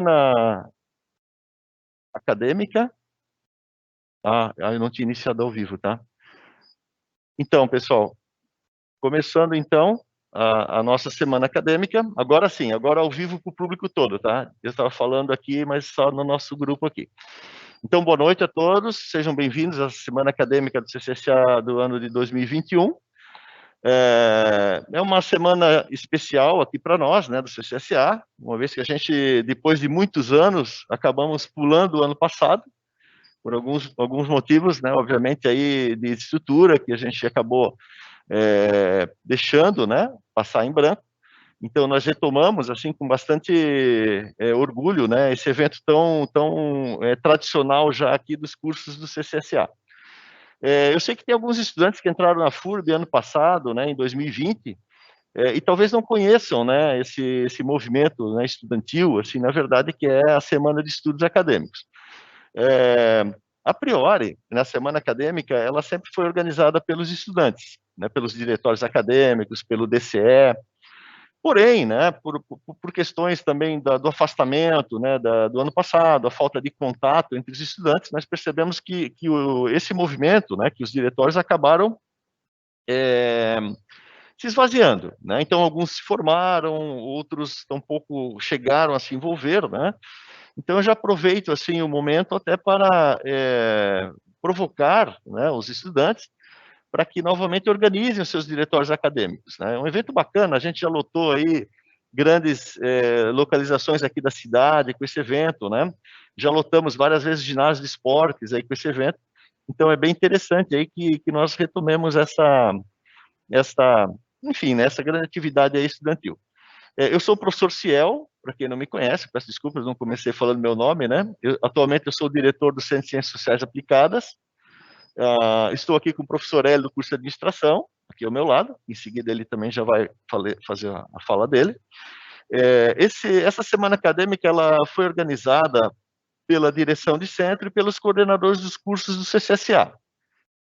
Na acadêmica. Eu não tinha iniciado ao vivo, tá? Então, pessoal, começando então a nossa semana acadêmica, agora sim, agora ao vivo para o público todo, tá? Eu estava falando aqui, mas só no nosso grupo aqui. Então, boa noite a todos, sejam bem-vindos à semana acadêmica do CCSA do ano de 2021. É uma semana especial aqui para nós, né, do CCSA, uma vez que a gente, depois de muitos anos, acabamos pulando o ano passado, por alguns motivos, né, obviamente, aí de estrutura, que a gente acabou deixando, né, passar em branco. Então, nós retomamos, assim, com bastante orgulho, né, esse evento tão tradicional já aqui dos cursos do CCSA. Eu sei que tem alguns estudantes que entraram na FURB ano passado, né, em 2020, e talvez não conheçam, né, esse movimento, né, estudantil, assim, na verdade, que é a Semana de Estudos Acadêmicos. A priori, na Semana Acadêmica, ela sempre foi organizada pelos estudantes, né, pelos diretórios acadêmicos, pelo DCE, porém, né, por questões também do afastamento, né, do ano passado, a falta de contato entre os estudantes, nós percebemos que esse movimento, né, que os diretórios acabaram se esvaziando, né? Então, alguns se formaram, outros tampouco chegaram a se envolver, né? Então, eu já aproveito, assim, o momento até para provocar, né, os estudantes para que novamente organizem os seus diretórios acadêmicos, né? É um evento bacana, a gente já lotou aí grandes localizações aqui da cidade com esse evento, né? Já lotamos várias vezes ginásios de esportes aí com esse evento, então é bem interessante aí que nós retomemos enfim, né, essa grande atividade aí estudantil. Eu sou o professor Ciel, para quem não me conhece, peço desculpas, não comecei falando meu nome, né? Atualmente eu sou o diretor do Centro de Ciências Sociais Aplicadas. Estou aqui com o professor Hélio do curso de Administração, aqui ao meu lado, em seguida ele também já vai fazer a fala dele. Essa semana acadêmica ela foi organizada pela direção de centro e pelos coordenadores dos cursos do CCSA.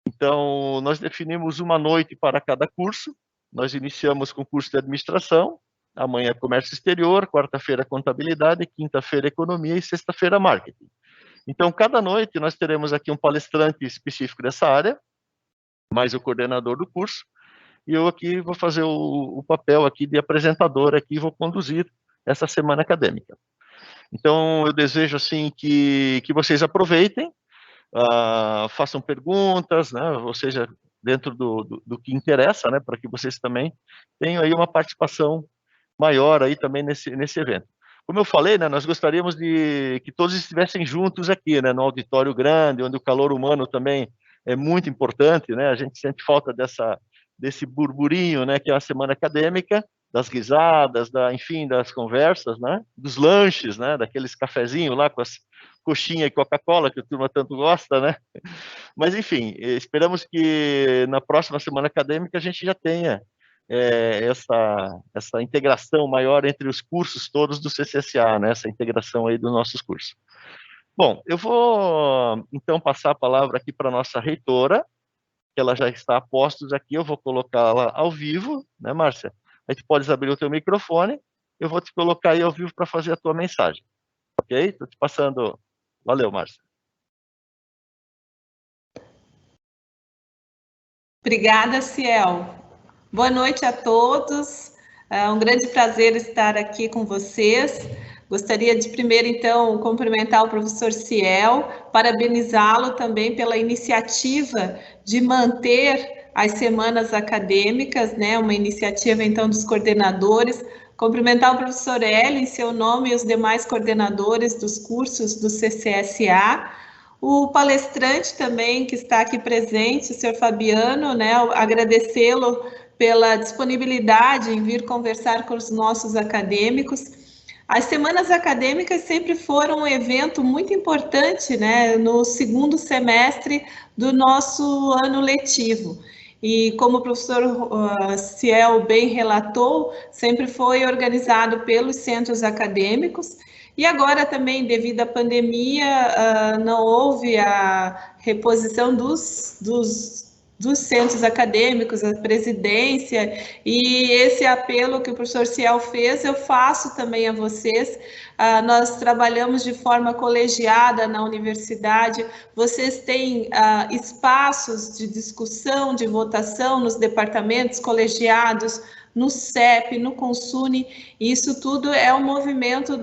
Então, nós definimos uma noite para cada curso. Nós iniciamos com o curso de administração, amanhã comércio exterior, quarta-feira contabilidade, quinta-feira economia e sexta-feira marketing. Então, cada noite nós teremos aqui um palestrante específico dessa área, mais o coordenador do curso, e eu aqui vou fazer o papel aqui de apresentador aqui, vou conduzir essa semana acadêmica. Então, eu desejo, assim, que vocês aproveitem, façam perguntas, né, ou seja, dentro do que interessa, né, para que vocês também tenham aí uma participação maior aí também nesse evento. Como eu falei, né, nós gostaríamos de que todos estivessem juntos aqui, né, no auditório grande, onde o calor humano também é muito importante, né, a gente sente falta desse burburinho, né, que é a semana acadêmica, das risadas, enfim, das conversas, né, dos lanches, né, daqueles cafezinhos lá com as coxinha e Coca-Cola, que a turma tanto gosta, né? Mas, enfim, esperamos que na próxima semana acadêmica a gente já tenha essa integração maior entre os cursos todos do CCSA, né? Essa integração aí dos nossos cursos. Bom, eu vou, então, passar a palavra aqui para a nossa reitora, que ela já está a postos aqui, eu vou colocá-la ao vivo, né, Márcia? A gente pode abrir o teu microfone, eu vou te colocar aí ao vivo para fazer a tua mensagem, ok? Estou te passando. Valeu, Márcia. Obrigada, Ciel. Boa noite a todos. É um grande prazer estar aqui com vocês. Gostaria de primeiro, então, cumprimentar o professor Ciel, parabenizá-lo também pela iniciativa de manter as semanas acadêmicas, né? Uma iniciativa, então, dos coordenadores. Cumprimentar o professor Hélio em seu nome e os demais coordenadores dos cursos do CCSA. O palestrante também que está aqui presente, o senhor Fabiano, né? Agradecê-lo pela disponibilidade em vir conversar com os nossos acadêmicos. As semanas acadêmicas sempre foram um evento muito importante, né, no segundo semestre do nosso ano letivo. E como o professor Ciel bem relatou, sempre foi organizado pelos centros acadêmicos. E agora também, devido à pandemia, não houve a reposição dos dos centros acadêmicos, a presidência, e esse apelo que o professor Ciel fez, eu faço também a vocês. Nós trabalhamos de forma colegiada na universidade, vocês têm espaços de discussão, de votação nos departamentos colegiados, no CEP, no Consune, isso tudo é um movimento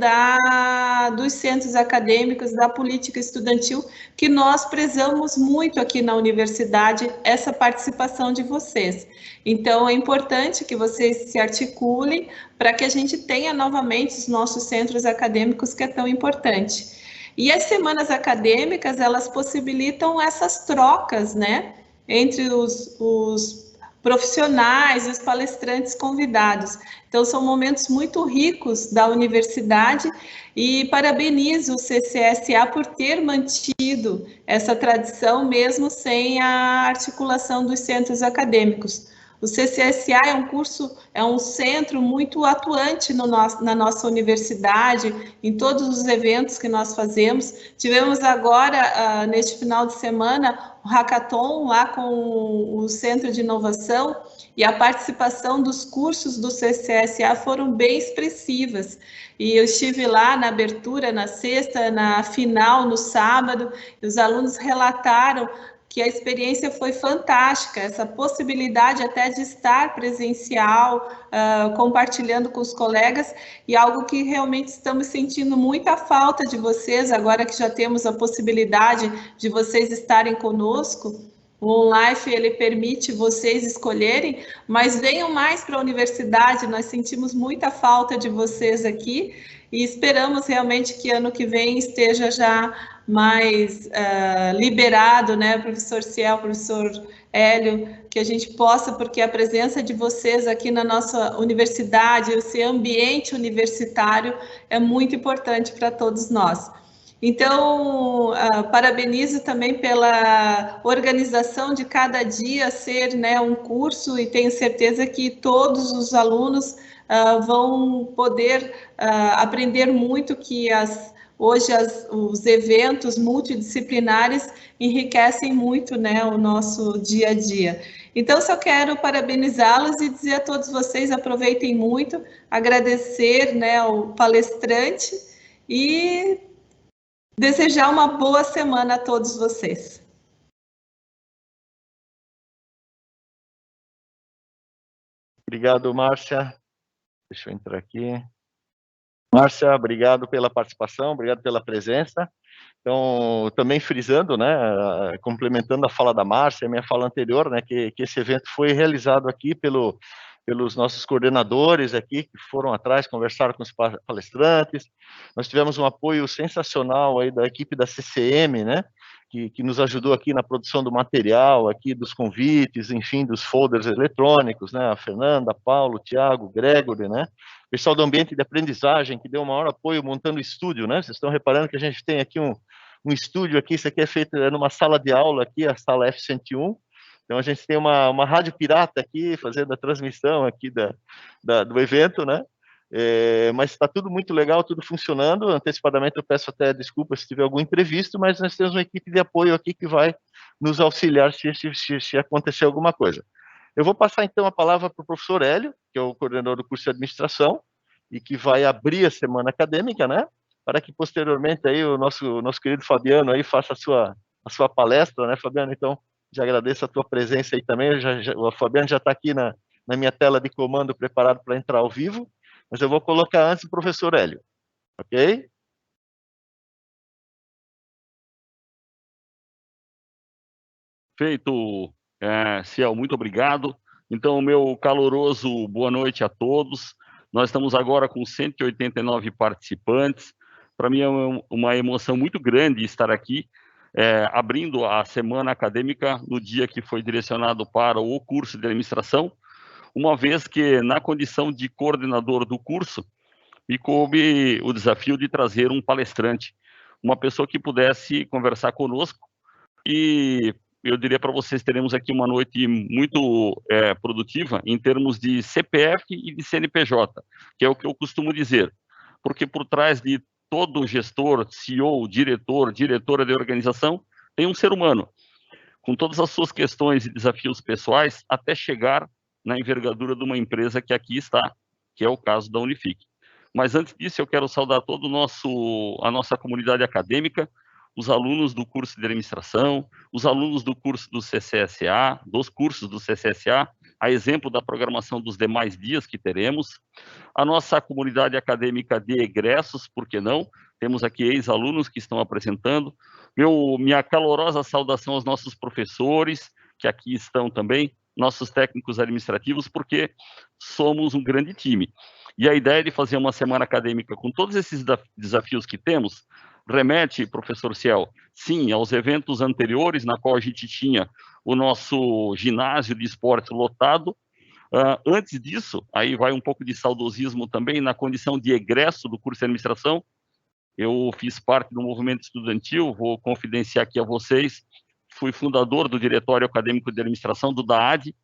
dos centros acadêmicos, da política estudantil, que nós prezamos muito aqui na universidade, essa participação de vocês. Então, é importante que vocês se articulem para que a gente tenha novamente os nossos centros acadêmicos, que é tão importante. E as semanas acadêmicas, elas possibilitam essas trocas, né, entre os profissionais, os palestrantes convidados. Então, são momentos muito ricos da universidade e parabenizo o CCSA por ter mantido essa tradição, mesmo sem a articulação dos centros acadêmicos. O CCSA é um centro muito atuante na nossa universidade, em todos os eventos que nós fazemos. Tivemos agora, neste final de semana, o Hackathon lá com o Centro de Inovação, e a participação dos cursos do CCSA foram bem expressivas. E eu estive lá na abertura, na sexta, na final, no sábado, e os alunos relataram que a experiência foi fantástica, essa possibilidade até de estar presencial, compartilhando com os colegas, e algo que realmente estamos sentindo muita falta de vocês, agora que já temos a possibilidade de vocês estarem conosco. O OnLife, ele permite vocês escolherem, mas venham mais para a universidade, nós sentimos muita falta de vocês aqui, e esperamos realmente que ano que vem esteja já mais liberado, né, professor Ciel, professor Hélio, que a gente possa, porque a presença de vocês aqui na nossa universidade, esse ambiente universitário é muito importante para todos nós. Então, parabenizo também pela organização de cada dia ser, né, um curso, e tenho certeza que todos os alunos vão poder aprender muito, que hoje os eventos multidisciplinares enriquecem muito, né, o nosso dia a dia. Então, só quero parabenizá-los e dizer a todos vocês, aproveitem muito, agradecer, né, ao palestrante e desejar uma boa semana a todos vocês. Obrigado, Márcia. Deixa eu entrar aqui. Márcia, obrigado pela participação, obrigado pela presença. Então, também frisando, né, complementando a fala da Márcia, a minha fala anterior, né, que esse evento foi realizado aqui pelos nossos coordenadores aqui, que foram atrás, conversaram com os palestrantes. Nós tivemos um apoio sensacional aí da equipe da CCM, né, que nos ajudou aqui na produção do material, aqui dos convites, enfim, dos folders eletrônicos, né, a Fernanda, Paulo, Tiago, Gregory, né, pessoal do ambiente de aprendizagem, que deu o maior apoio montando o estúdio, né, vocês estão reparando que a gente tem aqui um estúdio aqui, isso aqui é feito numa sala de aula aqui, a sala F101, então a gente tem uma rádio pirata aqui, fazendo a transmissão aqui do evento, né, mas está tudo muito legal, tudo funcionando. Antecipadamente eu peço até desculpas se tiver algum imprevisto, mas nós temos uma equipe de apoio aqui que vai nos auxiliar se acontecer alguma coisa. Eu vou passar então a palavra para o professor Hélio, que é o coordenador do curso de administração, e que vai abrir a semana acadêmica, né, para que posteriormente aí o nosso querido Fabiano aí faça a sua palestra, né, Fabiano? Então, já agradeço a tua presença aí também. O Fabiano já está aqui na minha tela de comando preparado para entrar ao vivo, mas eu vou colocar antes o professor Hélio, ok? Feito, Ciel, muito obrigado. Então, meu caloroso boa noite a todos. Nós estamos agora com 189 participantes. Para mim é uma emoção muito grande estar aqui, abrindo a semana acadêmica no dia que foi direcionado para o curso de administração, uma vez que, na condição de coordenador do curso, me coube o desafio de trazer um palestrante, uma pessoa que pudesse conversar conosco, e eu diria para vocês, teremos aqui uma noite muito produtiva em termos de CPF e de CNPJ, que é o que eu costumo dizer, porque por trás de todo gestor, CEO, diretora de organização, tem um ser humano. com todas as suas questões e desafios pessoais, até chegar na envergadura de uma empresa que aqui está, que é o caso da Unifique. Mas antes disso, eu quero saudar toda a nossa comunidade acadêmica, os alunos do curso de administração, os alunos do curso do CCSA, dos cursos do CCSA, a exemplo da programação dos demais dias que teremos, a nossa comunidade acadêmica de egressos, por que não? Temos aqui ex-alunos que estão apresentando. Minha calorosa saudação aos nossos professores, que aqui estão também, nossos técnicos administrativos, porque somos um grande time. E a ideia de fazer uma semana acadêmica com todos esses desafios que temos, remete, professor Ciel, sim, aos eventos anteriores, na qual a gente tinha o nosso ginásio de esportes lotado. Antes disso, aí vai um pouco de saudosismo também, na condição de egresso do curso de administração, eu fiz parte do movimento estudantil, vou confidenciar aqui a vocês, fui fundador do Diretório Acadêmico de Administração, do DAAD,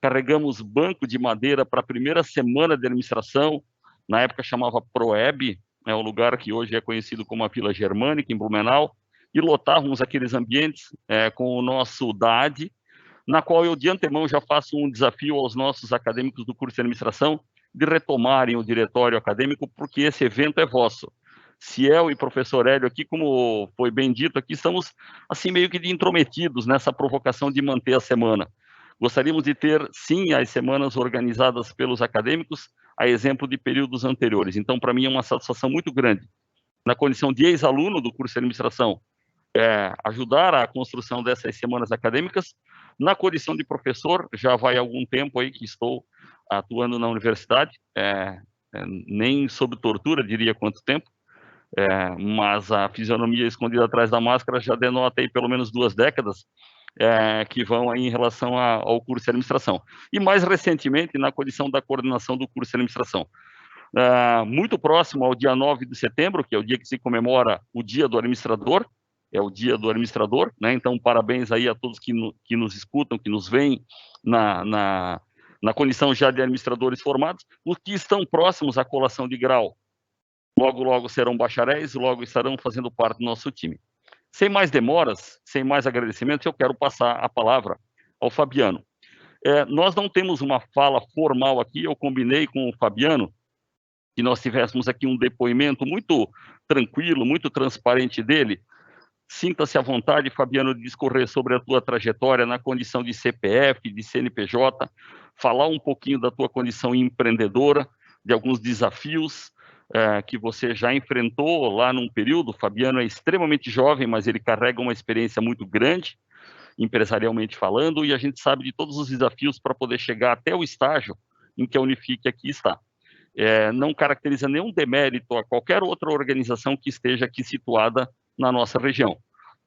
carregamos banco de madeira para a primeira semana de administração, na época chamava Proeb, é um lugar que hoje é conhecido como a Vila Germânica, em Blumenau, e lotávamos aqueles ambientes com o nosso DAAD, na qual eu de antemão já faço um desafio aos nossos acadêmicos do curso de administração de retomarem o diretório acadêmico, porque esse evento é vosso. Ciel e professor Hélio aqui, como foi bem dito aqui, estamos assim meio que de intrometidos nessa provocação de manter a semana. Gostaríamos de ter, sim, as semanas organizadas pelos acadêmicos, a exemplo de períodos anteriores. Então, para mim, é uma satisfação muito grande, na condição de ex-aluno do curso de administração, ajudar a construção dessas semanas acadêmicas. Na condição de professor, já vai algum tempo aí que estou atuando na universidade, nem sob tortura, diria quanto tempo, mas a fisionomia escondida atrás da máscara já denota aí pelo menos 2 décadas, que vão aí em relação ao curso de administração. E mais recentemente, na condição da coordenação do curso de administração. Muito próximo ao dia 9 de setembro, que é o dia que se comemora o Dia do Administrador, é o Dia do Administrador, né? Então, parabéns aí a todos que nos escutam, que nos veem na condição já de administradores formados, os que estão próximos à colação de grau, logo, logo serão bacharéis, logo estarão fazendo parte do nosso time. Sem mais demoras, sem mais agradecimentos, eu quero passar a palavra ao Fabiano. Nós não temos uma fala formal aqui, eu combinei com o Fabiano que nós tivéssemos aqui um depoimento muito tranquilo, muito transparente dele. Sinta-se à vontade, Fabiano, de discorrer sobre a tua trajetória na condição de CPF, de CNPJ, falar um pouquinho da tua condição empreendedora, de alguns desafios que você já enfrentou lá num período. O Fabiano é extremamente jovem, mas ele carrega uma experiência muito grande, empresarialmente falando, e a gente sabe de todos os desafios para poder chegar até o estágio em que a Unifique aqui está. Não caracteriza nenhum demérito a qualquer outra organização que esteja aqui situada na nossa região.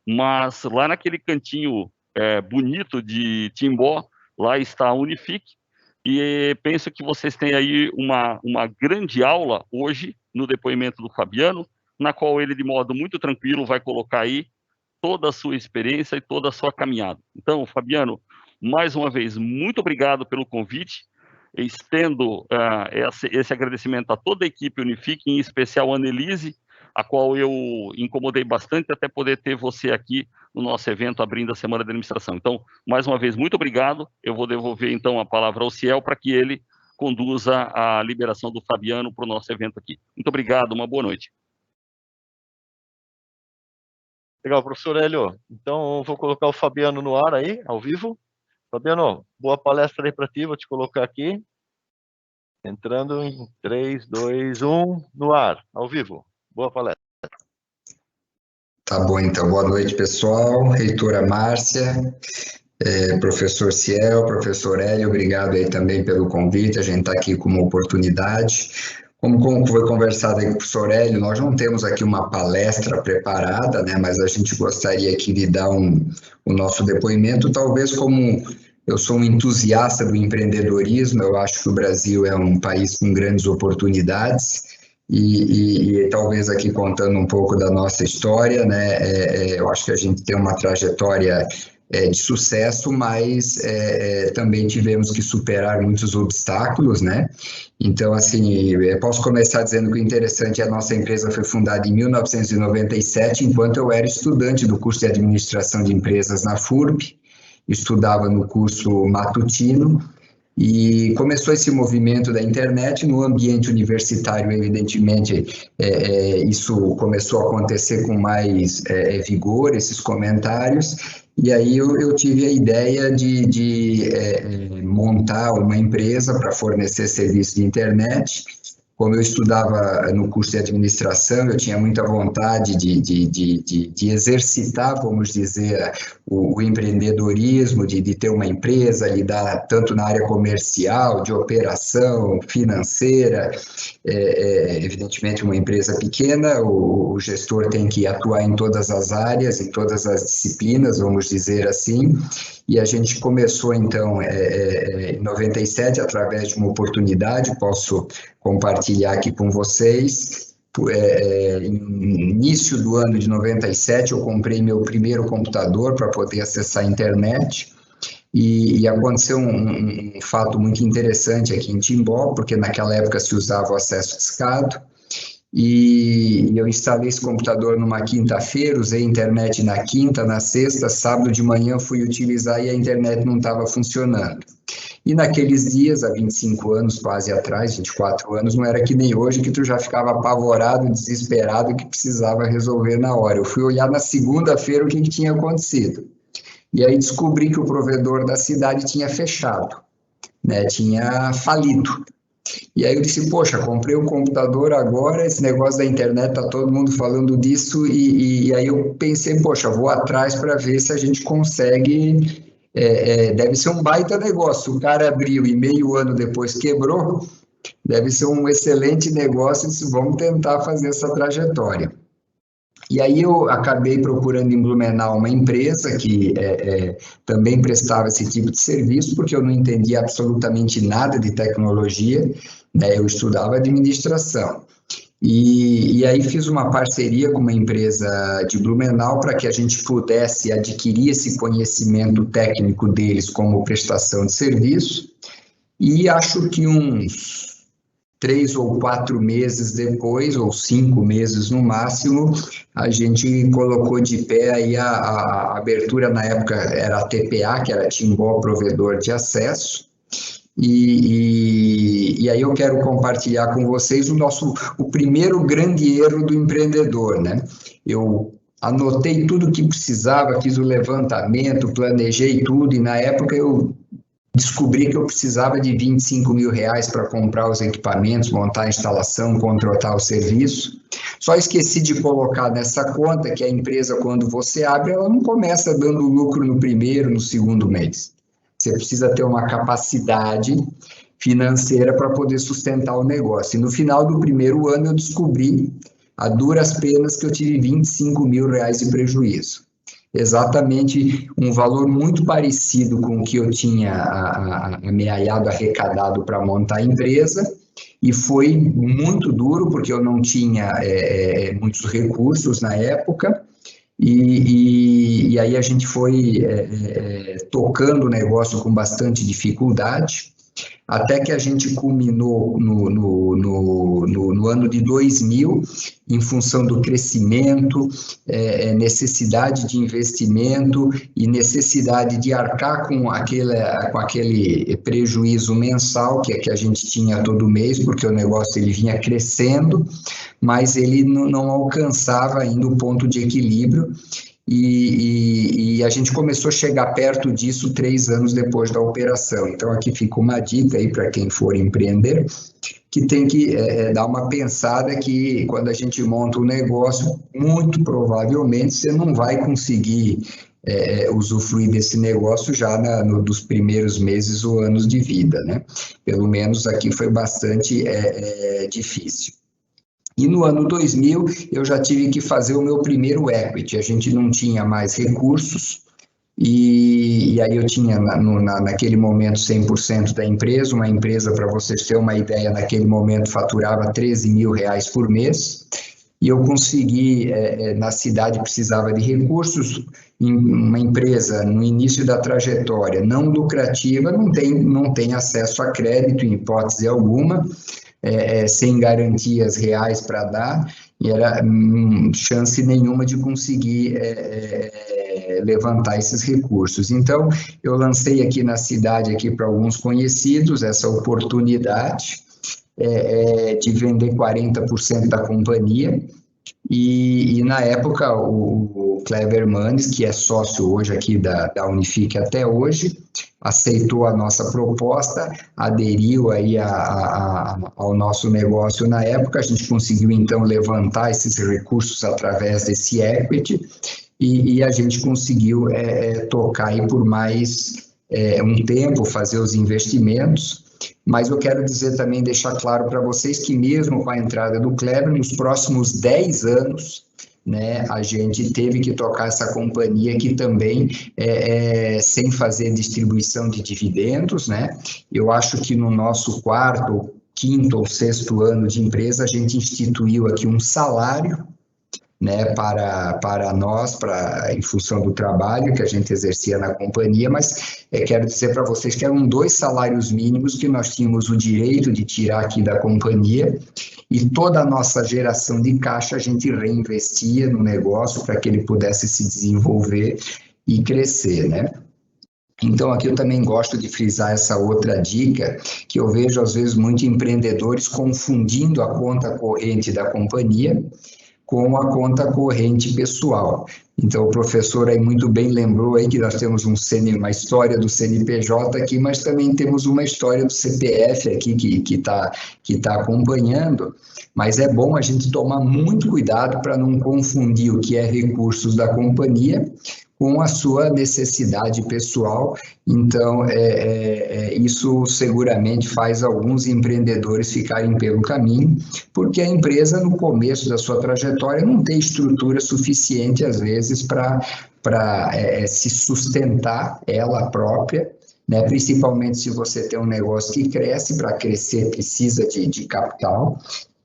Mas lá naquele cantinho bonito de Timbó, lá está a Unifique, e penso que vocês têm aí uma grande aula hoje no depoimento do Fabiano, na qual ele, de modo muito tranquilo, vai colocar aí toda a sua experiência e toda a sua caminhada. Então, Fabiano, mais uma vez, muito obrigado pelo convite. Estendo esse agradecimento a toda a equipe Unifique, em especial a Annelise, a qual eu incomodei bastante até poder ter você aqui no nosso evento abrindo a Semana de Administração. Então, mais uma vez, muito obrigado. Eu vou devolver, então, a palavra ao Ciel para que ele conduza a liberação do Fabiano para o nosso evento aqui. Muito obrigado, uma boa noite. Legal, professor Hélio. Então, eu vou colocar o Fabiano no ar aí, ao vivo. Fabiano, boa palestra aí para ti, vou te colocar aqui. Entrando em 3, 2, 1, no ar, ao vivo. Boa palestra. Tá bom, então. Boa noite, pessoal. Reitora Márcia, professor Ciel, professor Hélio, obrigado aí também pelo convite. A gente está aqui com uma oportunidade. Como foi conversado aí com o professor Hélio, nós não temos aqui uma palestra preparada, né, mas a gente gostaria aqui de dar o nosso depoimento, talvez como eu sou um entusiasta do empreendedorismo, eu acho que o Brasil é um país com grandes oportunidades, e talvez aqui contando um pouco da nossa história, né, eu acho que a gente tem uma trajetória de sucesso, mas também tivemos que superar muitos obstáculos, né? Então, assim, eu posso começar dizendo que o interessante é a nossa empresa foi fundada em 1997, enquanto eu era estudante do curso de Administração de Empresas na FURB, estudava no curso matutino, e começou esse movimento da internet no ambiente universitário, evidentemente, isso começou a acontecer com mais vigor, esses comentários, e aí eu tive a ideia de montar uma empresa para fornecer serviço de internet. Como eu estudava no curso de administração, eu tinha muita vontade de exercitar, vamos dizer, o empreendedorismo, de ter uma empresa, lidar tanto na área comercial, de operação, financeira. Evidentemente, uma empresa pequena, o gestor tem que atuar em todas as áreas, em todas as disciplinas, vamos dizer assim. E a gente começou, então, em 97, através de uma oportunidade, posso compartilhar aqui com vocês. No início do ano de 97, eu comprei meu primeiro computador para poder acessar a internet. E aconteceu um fato muito interessante aqui em Timbó, porque naquela época se usava o acesso discado. E eu instalei esse computador numa quinta-feira, usei a internet na quinta, na sexta, sábado de manhã fui utilizar e a internet não estava funcionando. E naqueles dias, há 25 anos quase atrás, 24 anos, não era que nem hoje, que tu já ficava apavorado, desesperado, que precisava resolver na hora. Eu fui olhar na segunda-feira o que tinha acontecido. E aí descobri que o provedor da cidade tinha fechado, né? Tinha falido. E aí eu disse, poxa, comprei um computador agora, esse negócio da internet, tá todo mundo falando disso, e aí eu pensei, poxa, vou atrás para ver se a gente consegue, deve ser um baita negócio, o cara abriu e meio ano depois quebrou, deve ser um excelente negócio, e disse, vamos tentar fazer essa trajetória. E aí eu acabei procurando em Blumenau uma empresa que também prestava esse tipo de serviço, porque eu não entendia absolutamente nada de tecnologia, né? Eu estudava administração. E aí fiz uma parceria com uma empresa de Blumenau para que a gente pudesse adquirir esse conhecimento técnico deles como prestação de serviço, e acho que uns 3 ou 4 meses depois, ou 5 meses no máximo, a gente colocou de pé aí a abertura, na época era a TPA, que era Timbó Provedor de Acesso, e aí eu quero compartilhar com vocês o primeiro grande erro do empreendedor, né? Eu anotei tudo o que precisava, fiz o levantamento, planejei tudo, e na época eu descobri que eu precisava de R$25 mil para comprar os equipamentos, montar a instalação, contratar o serviço. Só esqueci de colocar nessa conta que a empresa, quando você abre, ela não começa dando lucro no primeiro, no segundo mês. Você precisa ter uma capacidade financeira para poder sustentar o negócio. E no final do primeiro ano eu descobri, a duras penas, que eu tive R$25 mil de prejuízo. Exatamente um valor muito parecido com o que eu tinha amealhado, arrecadado para montar a empresa, e foi muito duro, porque eu não tinha muitos recursos na época, e aí a gente foi tocando o negócio com bastante dificuldade, até que a gente culminou no ano de 2000, em função do crescimento, necessidade de investimento e necessidade de arcar com aquele prejuízo mensal que a gente tinha todo mês, porque o negócio ele vinha crescendo, mas ele não alcançava ainda o ponto de equilíbrio. E a gente começou a chegar perto disso 3 anos depois da operação. Então, aqui fica uma dica aí para quem for empreender, que tem que dar uma pensada que quando a gente monta um negócio, muito provavelmente você não vai conseguir usufruir desse negócio já dos primeiros meses ou anos de vida, né? Pelo menos aqui foi bastante difícil. E no ano 2000, eu já tive que fazer o meu primeiro equity. A gente não tinha mais recursos, e aí eu tinha, naquele momento, 100% da empresa. Uma empresa, para vocês terem uma ideia, naquele momento faturava R$13 mil por mês. E eu consegui, na cidade precisava de recursos, uma empresa no início da trajetória não lucrativa, não tem acesso a crédito em hipótese alguma, sem garantias reais para dar, e era chance nenhuma de conseguir levantar esses recursos. Então, eu lancei aqui na cidade, aqui para alguns conhecidos, essa oportunidade de vender 40% da companhia, e na época o Kleber Manes, que é sócio hoje aqui da Unifique até hoje, aceitou a nossa proposta, aderiu aí ao nosso negócio na época. A gente conseguiu então levantar esses recursos através desse equity, e a gente conseguiu tocar aí por mais um tempo, fazer os investimentos. Mas eu quero dizer também, deixar claro para vocês que mesmo com a entrada do Kleber, nos próximos 10 anos, né, a gente teve que tocar essa companhia aqui também sem fazer distribuição de dividendos, né? Eu acho que no nosso quarto, quinto ou sexto ano de empresa, a gente instituiu aqui um salário, né, para nós, em função do trabalho que a gente exercia na companhia, mas quero dizer para vocês que eram 2 salários mínimos que nós tínhamos o direito de tirar aqui da companhia, e toda a nossa geração de caixa a gente reinvestia no negócio para que ele pudesse se desenvolver e crescer, né? Então, aqui eu também gosto de frisar essa outra dica, que eu vejo às vezes muitos empreendedores confundindo a conta corrente da companhia com a conta corrente pessoal. Então, o professor aí muito bem lembrou aí que nós temos uma história do CNPJ aqui, mas também temos uma história do CPF aqui que tá acompanhando, mas é bom a gente tomar muito cuidado para não confundir o que é recursos da companhia com a sua necessidade pessoal. Então, isso seguramente faz alguns empreendedores ficarem pelo caminho, porque a empresa, no começo da sua trajetória, não tem estrutura suficiente, às vezes, para se sustentar ela própria, né? Principalmente se você tem um negócio que cresce. Para crescer precisa de capital.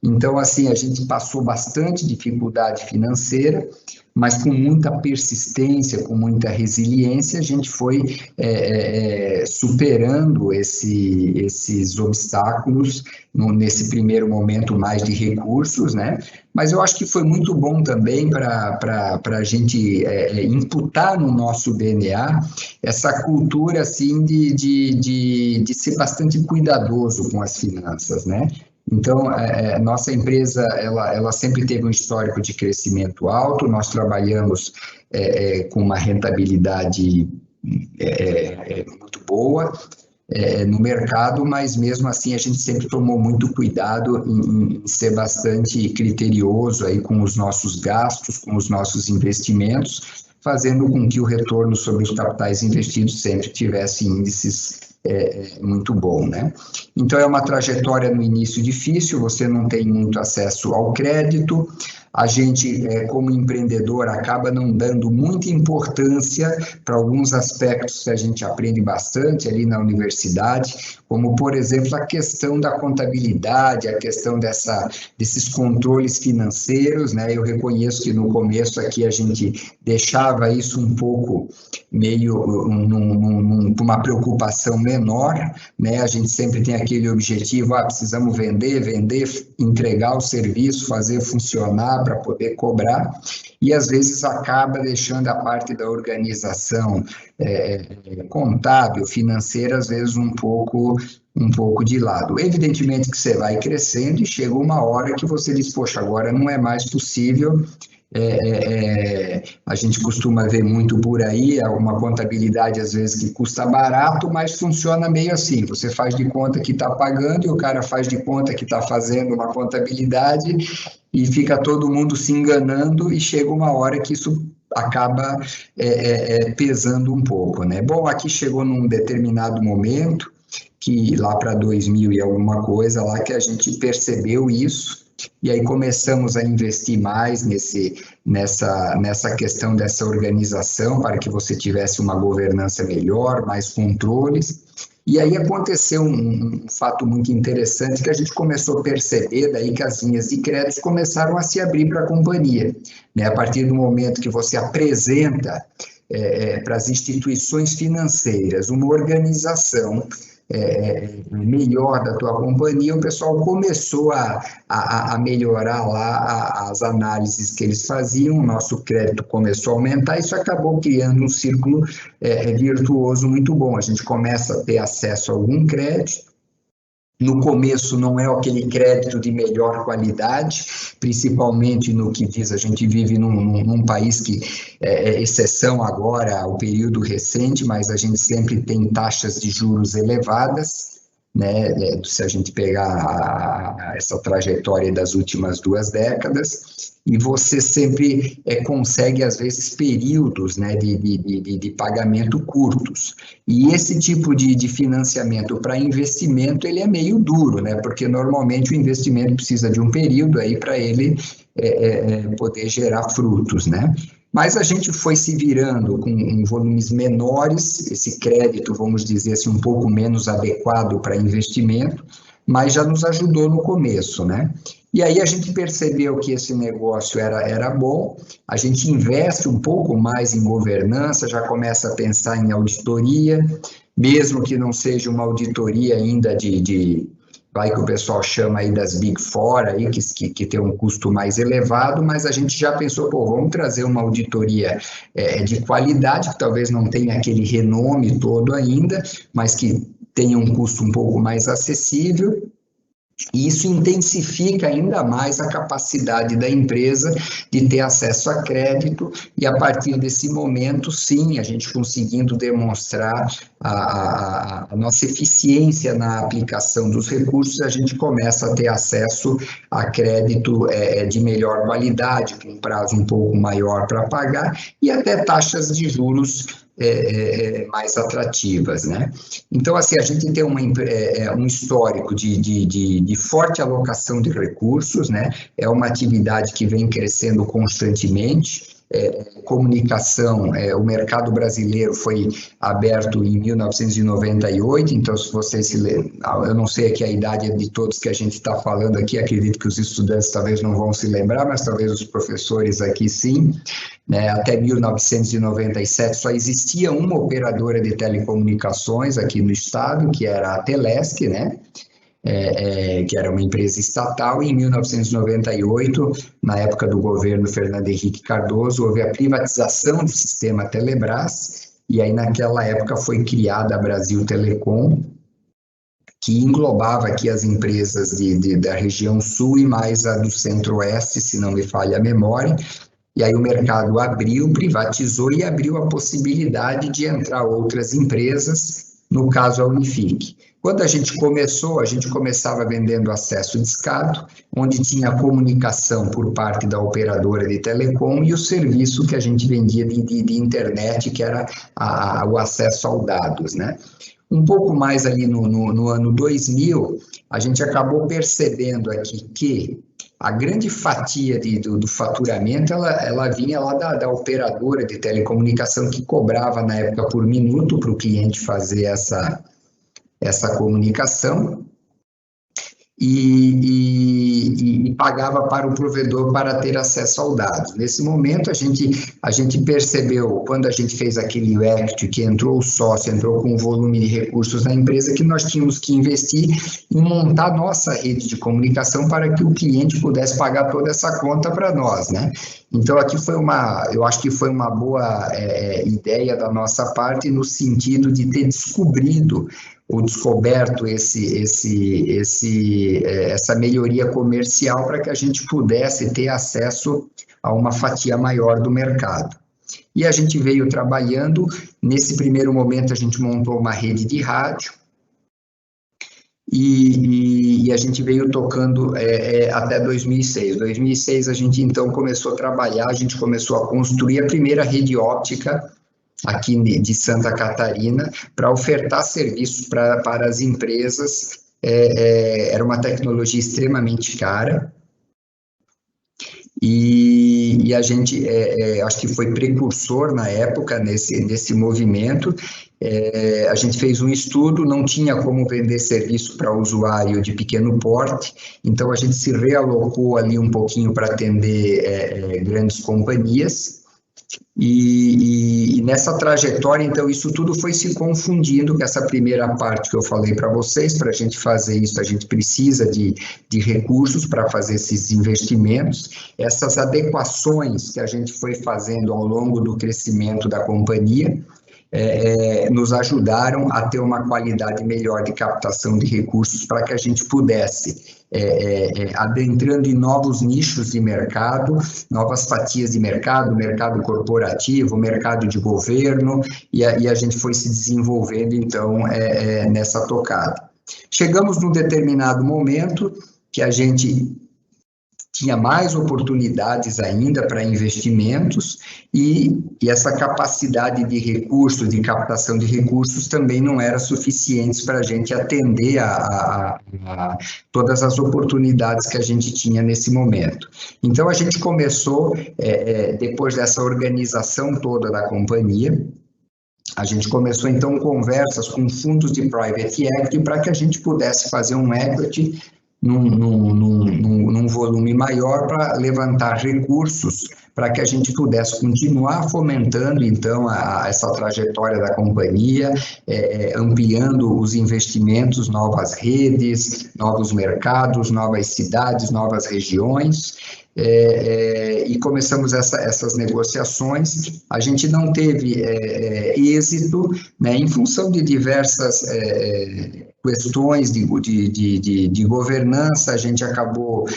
Então, assim, a gente passou bastante dificuldade financeira, mas com muita persistência, com muita resiliência, a gente foi superando esses obstáculos nesse primeiro momento mais de recursos, né? Mas eu acho que foi muito bom também para a gente imputar no nosso DNA essa cultura assim de ser bastante cuidadoso com as finanças, né? Então, nossa empresa, ela sempre teve um histórico de crescimento alto. Nós trabalhamos com uma rentabilidade muito boa no mercado, mas mesmo assim a gente sempre tomou muito cuidado em ser bastante criterioso aí com os nossos gastos, com os nossos investimentos, fazendo com que o retorno sobre os capitais investidos sempre tivesse índices muito bom, né? Então, é uma trajetória no início difícil, você não tem muito acesso ao crédito, a gente, como empreendedor, acaba não dando muita importância para alguns aspectos que a gente aprende bastante ali na universidade, como, por exemplo, a questão da contabilidade, a questão desses controles financeiros, né? Eu reconheço que no começo aqui a gente deixava isso um pouco meio com uma preocupação menor, né? A gente sempre tem aquele objetivo, precisamos vender, entregar o serviço, fazer funcionar para poder cobrar, e às vezes acaba deixando a parte da organização contábil, financeira, às vezes um pouco de lado. Evidentemente que você vai crescendo e chega uma hora que você diz, poxa, agora não é mais possível. A gente costuma ver muito por aí uma contabilidade às vezes que custa barato, mas funciona meio assim, você faz de conta que está pagando e o cara faz de conta que está fazendo uma contabilidade e fica todo mundo se enganando, e chega uma hora que isso acaba pesando um pouco, né? Bom, aqui chegou num determinado momento que lá para 2000 e alguma coisa lá que a gente percebeu isso, e aí começamos a investir mais nessa questão dessa organização para que você tivesse uma governança melhor, mais controles. E aí aconteceu um fato muito interessante, que a gente começou a perceber daí que as linhas de crédito começaram a se abrir para a companhia, né? A partir do momento que você apresenta para as instituições financeiras uma organização melhor da tua companhia, o pessoal começou a melhorar lá as análises que eles faziam, o nosso crédito começou a aumentar, isso acabou criando um círculo virtuoso muito bom. A gente começa a ter acesso a algum crédito. No começo não é aquele crédito de melhor qualidade, principalmente no que diz, a gente vive num país que é exceção agora ao período recente, mas a gente sempre tem taxas de juros elevadas, né? Se a gente pegar essa trajetória das últimas 2 décadas, e você sempre consegue, às vezes, períodos, né, de pagamento curtos. E esse tipo de financiamento para investimento, ele é meio duro, né, porque normalmente o investimento precisa de um período aí para ele poder gerar frutos, né. Mas a gente foi se virando com volumes menores, esse crédito, vamos dizer assim, um pouco menos adequado para investimento, mas já nos ajudou no começo, né? E aí a gente percebeu que esse negócio era bom, a gente investe um pouco mais em governança, já começa a pensar em auditoria, mesmo que não seja uma auditoria ainda vai que o pessoal chama aí das Big Four, aí, que tem um custo mais elevado, mas a gente já pensou, vamos trazer uma auditoria de qualidade, que talvez não tenha aquele renome todo ainda, mas que tenha um custo um pouco mais acessível. E isso intensifica ainda mais a capacidade da empresa de ter acesso a crédito, e a partir desse momento, sim, a gente conseguindo demonstrar a nossa eficiência na aplicação dos recursos, a gente começa a ter acesso a crédito de melhor qualidade, com um prazo um pouco maior para pagar, e até taxas de juros mais atrativas, né? Então, assim, a gente tem um histórico de forte alocação de recursos, né? É uma atividade que vem crescendo constantemente. Comunicação, o mercado brasileiro foi aberto em 1998, então se vocês se lembram, eu não sei aqui a idade de todos que a gente está falando aqui, acredito que os estudantes talvez não vão se lembrar, mas talvez os professores aqui sim, né? Até 1997 só existia uma operadora de telecomunicações aqui no estado, que era a Telesc, né? Que era uma empresa estatal, e em 1998, na época do governo Fernando Henrique Cardoso, houve a privatização do sistema Telebrás, e aí naquela época foi criada a Brasil Telecom, que englobava aqui as empresas da região sul e mais a do centro-oeste, se não me falha a memória, e aí o mercado abriu, privatizou e abriu a possibilidade de entrar outras empresas, no caso a Unifique. Quando a gente começava vendendo acesso discado, onde tinha a comunicação por parte da operadora de telecom e o serviço que a gente vendia de internet, que era o acesso aos dados, né? Um pouco mais ali no ano 2000, a gente acabou percebendo aqui que a grande fatia do faturamento, ela vinha lá da operadora de telecomunicação, que cobrava na época por minuto para o cliente fazer essa comunicação, e pagava para o provedor para ter acesso ao dado. Nesse momento, a gente percebeu, quando a gente fez aquele equity, que entrou o sócio, entrou com um volume de recursos na empresa, que nós tínhamos que investir em montar nossa rede de comunicação para que o cliente pudesse pagar toda essa conta para nós, né? Então, aqui eu acho que foi uma boa ideia da nossa parte, no sentido de ter descoberto essa melhoria comercial para que a gente pudesse ter acesso a uma fatia maior do mercado. E a gente veio trabalhando, nesse primeiro momento a gente montou uma rede de rádio, e a gente veio tocando até 2006. 2006 a gente então começou a trabalhar, a gente começou a construir a primeira rede óptica aqui de Santa Catarina, para ofertar serviços para as empresas. Era uma tecnologia extremamente cara, e a gente, acho que foi precursor na época nesse movimento. A gente fez um estudo, não tinha como vender serviço para usuário de pequeno porte, então a gente se realocou ali um pouquinho para atender grandes companhias, E nessa trajetória, então, isso tudo foi se confundindo com essa primeira parte que eu falei para vocês. Para a gente fazer isso, a gente precisa de recursos para fazer esses investimentos. Essas adequações que a gente foi fazendo ao longo do crescimento da companhia nos ajudaram a ter uma qualidade melhor de captação de recursos para que a gente pudesse, adentrando em novos nichos de mercado, novas fatias de mercado, mercado corporativo, mercado de governo, e a gente foi se desenvolvendo, então, nessa tocada. Chegamos num determinado momento que a gente tinha mais oportunidades ainda para investimentos e essa capacidade de recursos, de captação de recursos também não era suficiente para a gente atender a todas as oportunidades que a gente tinha nesse momento. Então, a gente começou, depois dessa organização toda da companhia, a gente começou, então, conversas com fundos de private equity para que a gente pudesse fazer um equity num volume maior para levantar recursos para que a gente pudesse continuar fomentando, então, essa trajetória da companhia, ampliando os investimentos, novas redes, novos mercados, novas cidades, novas regiões. E começamos essas negociações. A gente não teve êxito, né, em função de diversas questões de governança. A gente acabou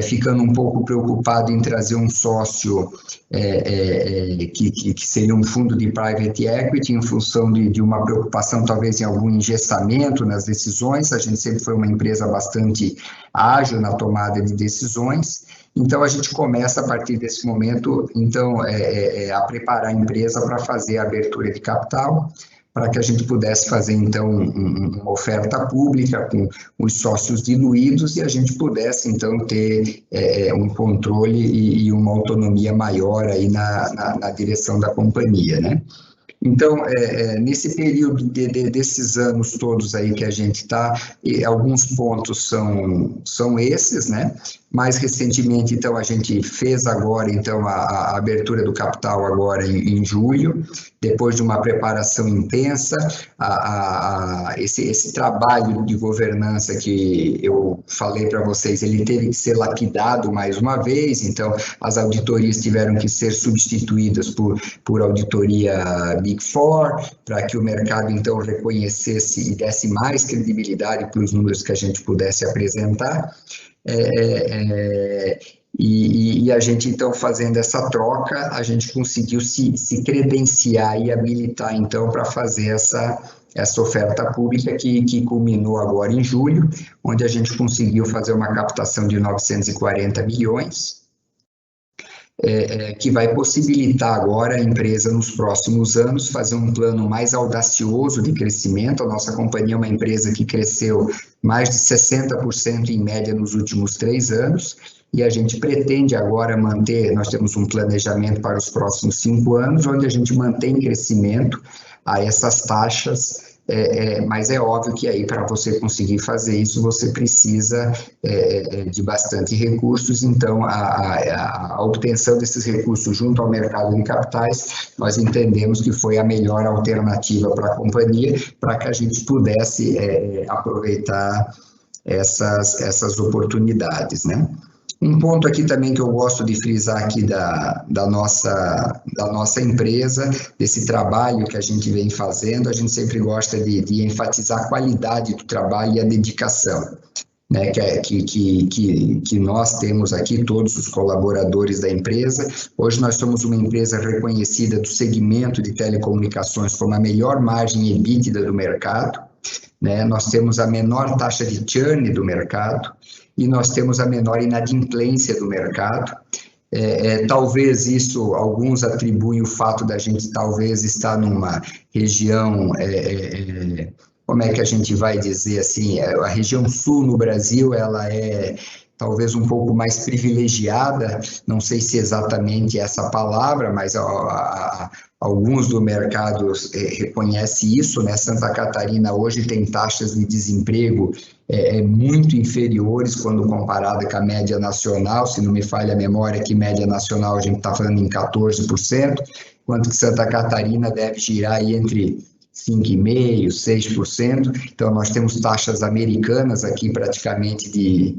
ficando um pouco preocupado em trazer um sócio que seria um fundo de private equity, em função de uma preocupação talvez em algum engessamento nas decisões. A gente sempre foi uma empresa bastante ágil na tomada de decisões. Então, a gente começa, a partir desse momento, então, a preparar a empresa para fazer a abertura de capital, para que a gente pudesse fazer, então, uma oferta pública com os sócios diluídos e a gente pudesse, então, ter um controle e uma autonomia maior aí na direção da companhia, né? Então, nesse período desses anos todos aí que a gente está, alguns pontos são esses, né? Mais recentemente, então, a gente fez agora, então, a abertura do capital agora em julho, depois de uma preparação intensa, esse trabalho de governança que eu falei para vocês, ele teve que ser lapidado mais uma vez, então, as auditorias tiveram que ser substituídas por auditoria Big Four, para que o mercado, então, reconhecesse e desse mais credibilidade para os números que a gente pudesse apresentar. E a gente, então, fazendo essa troca, a gente conseguiu se credenciar e habilitar, então, para fazer essa oferta pública que culminou agora em julho, onde a gente conseguiu fazer uma captação de 940 milhões, que vai possibilitar agora a empresa, nos próximos anos, fazer um plano mais audacioso de crescimento. A nossa companhia é uma empresa que cresceu mais de 60% em média nos últimos 3 anos, e a gente pretende agora manter, nós temos um planejamento para os próximos 5 anos, onde a gente mantém crescimento a essas taxas, mas é óbvio que aí para você conseguir fazer isso, você precisa de bastante recursos. Então a obtenção desses recursos junto ao mercado de capitais, nós entendemos que foi a melhor alternativa para a companhia, para que a gente pudesse aproveitar essas oportunidades, né? Um ponto aqui também que eu gosto de frisar aqui da nossa empresa, desse trabalho que a gente vem fazendo, a gente sempre gosta de enfatizar a qualidade do trabalho e a dedicação, né, que nós temos aqui, todos os colaboradores da empresa. Hoje nós somos uma empresa reconhecida do segmento de telecomunicações como a melhor margem EBITDA do mercado, né? Nós temos a menor taxa de churn do mercado, e nós temos a menor inadimplência do mercado. Talvez isso, alguns atribuem o fato da gente talvez estar numa região, como é que a gente vai dizer assim, a região sul no Brasil, ela é talvez um pouco mais privilegiada, não sei se exatamente essa palavra, mas alguns do mercado reconhecem isso, né? Santa Catarina hoje tem taxas de desemprego muito inferiores quando comparada com a média nacional, se não me falha a memória, que média nacional a gente está falando em 14%, enquanto que Santa Catarina deve girar aí entre 5,5%, 6%. Então, nós temos taxas americanas aqui praticamente de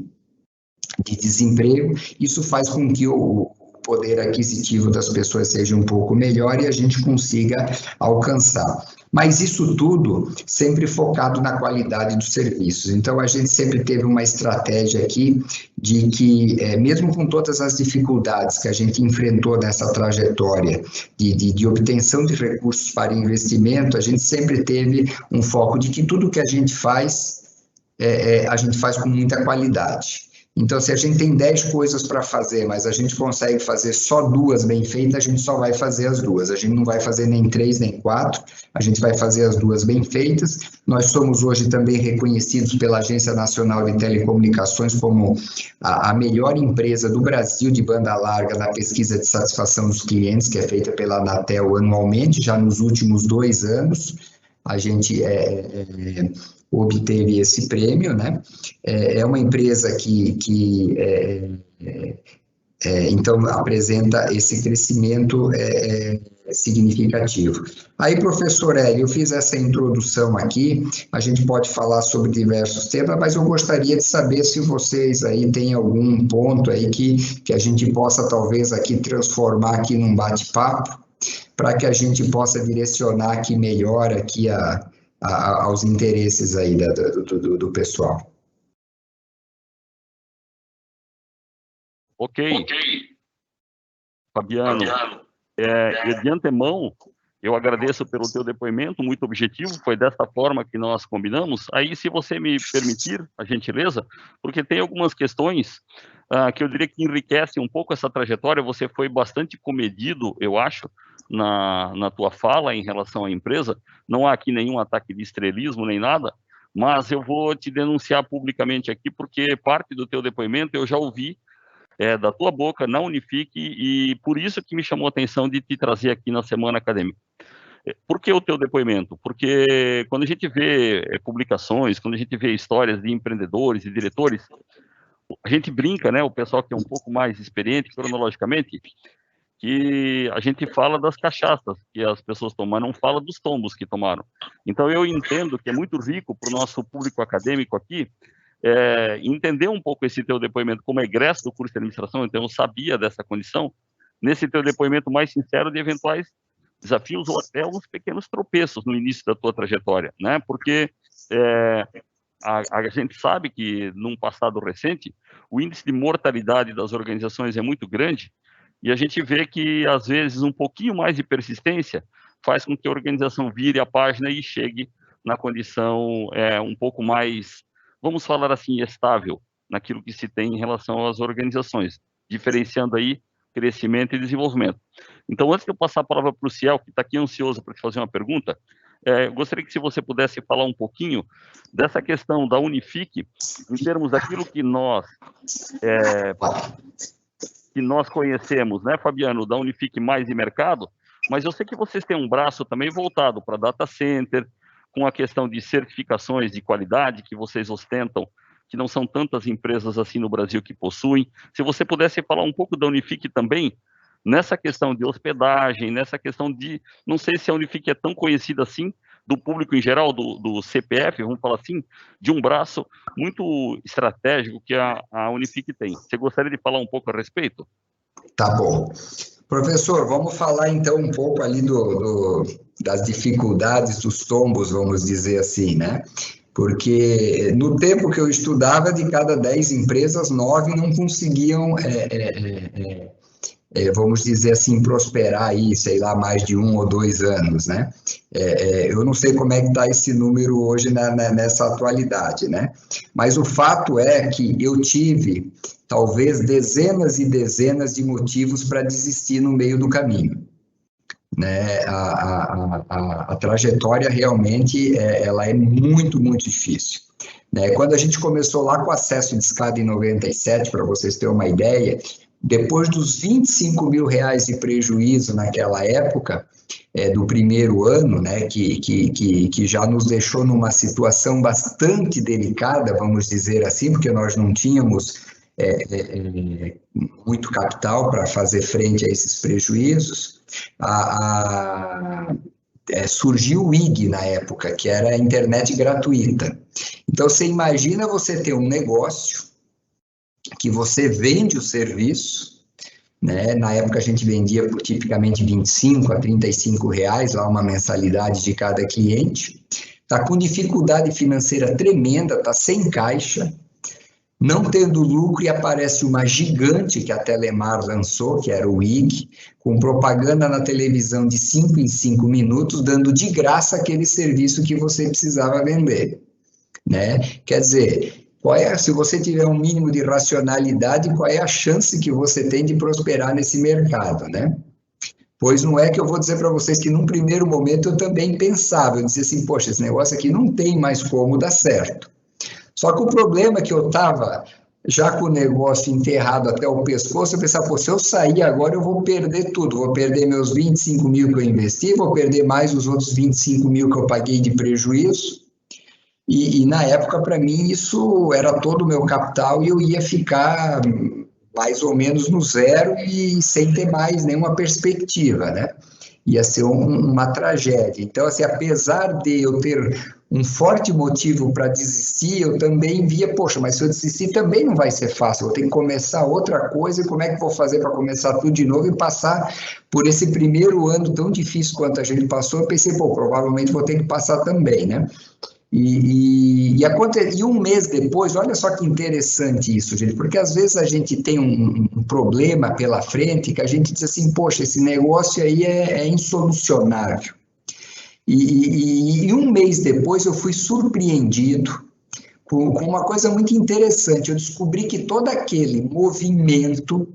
desemprego. Isso faz com que o poder aquisitivo das pessoas seja um pouco melhor e a gente consiga alcançar. Mas isso tudo sempre focado na qualidade dos serviços. Então, a gente sempre teve uma estratégia aqui de que, mesmo com todas as dificuldades que a gente enfrentou nessa trajetória de obtenção de recursos para investimento, a gente sempre teve um foco de que tudo que a gente faz com muita qualidade. Então, se a gente tem 10 coisas para fazer, mas a gente consegue fazer só 2 bem feitas, a gente só vai fazer as 2. A gente não vai fazer nem 3, nem 4, a gente vai fazer as 2 bem feitas. Nós somos hoje também reconhecidos pela Agência Nacional de Telecomunicações como a melhor empresa do Brasil de banda larga na pesquisa de satisfação dos clientes, que é feita pela Anatel anualmente, já nos últimos 2 anos. A gente obteve esse prêmio, né? É uma empresa que então apresenta esse crescimento significativo. Aí, professor Hélio, eu fiz essa introdução aqui, a gente pode falar sobre diversos temas, mas eu gostaria de saber se vocês aí têm algum ponto aí que a gente possa talvez aqui transformar aqui num bate-papo, para que a gente possa direcionar aqui melhor aqui aos interesses aí do pessoal. Ok. Fabiano, de antemão, eu agradeço pelo teu depoimento, muito objetivo, foi dessa forma que nós combinamos. Aí, se você me permitir, a gentileza, porque tem algumas questões que eu diria que enriquecem um pouco essa trajetória, você foi bastante comedido, eu acho, na tua fala em relação à empresa, não há aqui nenhum ataque de estrelismo nem nada, mas eu vou te denunciar publicamente aqui, porque parte do teu depoimento eu já ouvi da tua boca na Unifique, e por isso que me chamou a atenção de te trazer aqui na Semana Acadêmica. Por que o teu depoimento? Porque quando a gente vê publicações, quando a gente vê histórias de empreendedores e diretores, a gente brinca, né, o pessoal que é um pouco mais experiente cronologicamente, que a gente fala das cachaças que as pessoas tomam, não fala dos tombos que tomaram. Então, eu entendo que é muito rico para o nosso público acadêmico aqui entender um pouco esse teu depoimento como egresso do curso de administração, então eu sabia dessa condição, nesse teu depoimento mais sincero de eventuais desafios ou até uns pequenos tropeços no início da tua trajetória, né? Porque a gente sabe que, num passado recente, o índice de mortalidade das organizações é muito grande, e a gente vê que, às vezes, um pouquinho mais de persistência faz com que a organização vire a página e chegue na condição um pouco mais, vamos falar assim, estável naquilo que se tem em relação às organizações, diferenciando aí crescimento e desenvolvimento. Então, antes de eu passar a palavra para o Ciel, que está aqui ansioso para te fazer uma pergunta, gostaria que, se você pudesse falar um pouquinho dessa questão da Unifique, em termos daquilo que nós conhecemos, né, Fabiano, da Unifique mais de mercado, mas eu sei que vocês têm um braço também voltado para data center, com a questão de certificações de qualidade que vocês ostentam, que não são tantas empresas assim no Brasil que possuem. Se você pudesse falar um pouco da Unifique também, nessa questão de hospedagem, nessa questão de, não sei se a Unifique é tão conhecida assim, do público em geral, do CPF, vamos falar assim, de um braço muito estratégico que a Unifique tem. Você gostaria de falar um pouco a respeito? Tá bom. Professor, vamos falar então um pouco ali das dificuldades, dos tombos, vamos dizer assim, né? Porque no tempo que eu estudava, de cada 10 empresas, 9 não conseguiam, vamos dizer assim, prosperar aí, sei lá, mais de 1 ou 2 anos, né? Eu não sei como é que está esse número hoje nessa atualidade, né? Mas o fato é que eu tive, talvez, dezenas e dezenas de motivos para desistir no meio do caminho, né? A trajetória realmente ela é muito, muito difícil, né? Quando a gente começou lá com o acesso de escada em 97, para vocês terem uma ideia, depois dos R$ 25.000 de prejuízo naquela época, do primeiro ano, né, que já nos deixou numa situação bastante delicada, vamos dizer assim, porque nós não tínhamos muito capital para fazer frente a esses prejuízos, surgiu o IG na época, que era a internet gratuita. Então, você imagina você ter um negócio que você vende o serviço, né? Na época a gente vendia por tipicamente R$ 25 a R$ 35, lá uma mensalidade de cada cliente, está com dificuldade financeira tremenda, está sem caixa, não tendo lucro, e aparece uma gigante que a Telemar lançou, que era o IG, com propaganda na televisão de 5 em 5 minutos, dando de graça aquele serviço que você precisava vender, né? Quer dizer, se você tiver um mínimo de racionalidade, qual é a chance que você tem de prosperar nesse mercado, né? Pois não é que eu vou dizer para vocês que num primeiro momento eu também pensava, eu dizia assim, poxa, esse negócio aqui não tem mais como dar certo. Só que o problema é que eu estava já com o negócio enterrado até o pescoço, eu pensava, pô, se eu sair agora eu vou perder tudo, vou perder meus 25 mil que eu investi, vou perder mais os outros 25 mil que eu paguei de prejuízo, e na época, para mim, isso era todo o meu capital e eu ia ficar mais ou menos no zero e sem ter mais nenhuma perspectiva, né? Ia ser uma tragédia. Então, assim, apesar de eu ter um forte motivo para desistir, eu também via, poxa, mas se eu desistir também não vai ser fácil, eu vou ter que começar outra coisa, e como é que vou fazer para começar tudo de novo e passar por esse primeiro ano tão difícil quanto a gente passou? Eu pensei, pô, provavelmente vou ter que passar também, né? E um mês depois, olha só que interessante isso, gente, porque às vezes a gente tem um problema pela frente que a gente diz assim, poxa, esse negócio aí é insolucionável. E um mês depois eu fui surpreendido com uma coisa muito interessante. Eu descobri que todo aquele movimento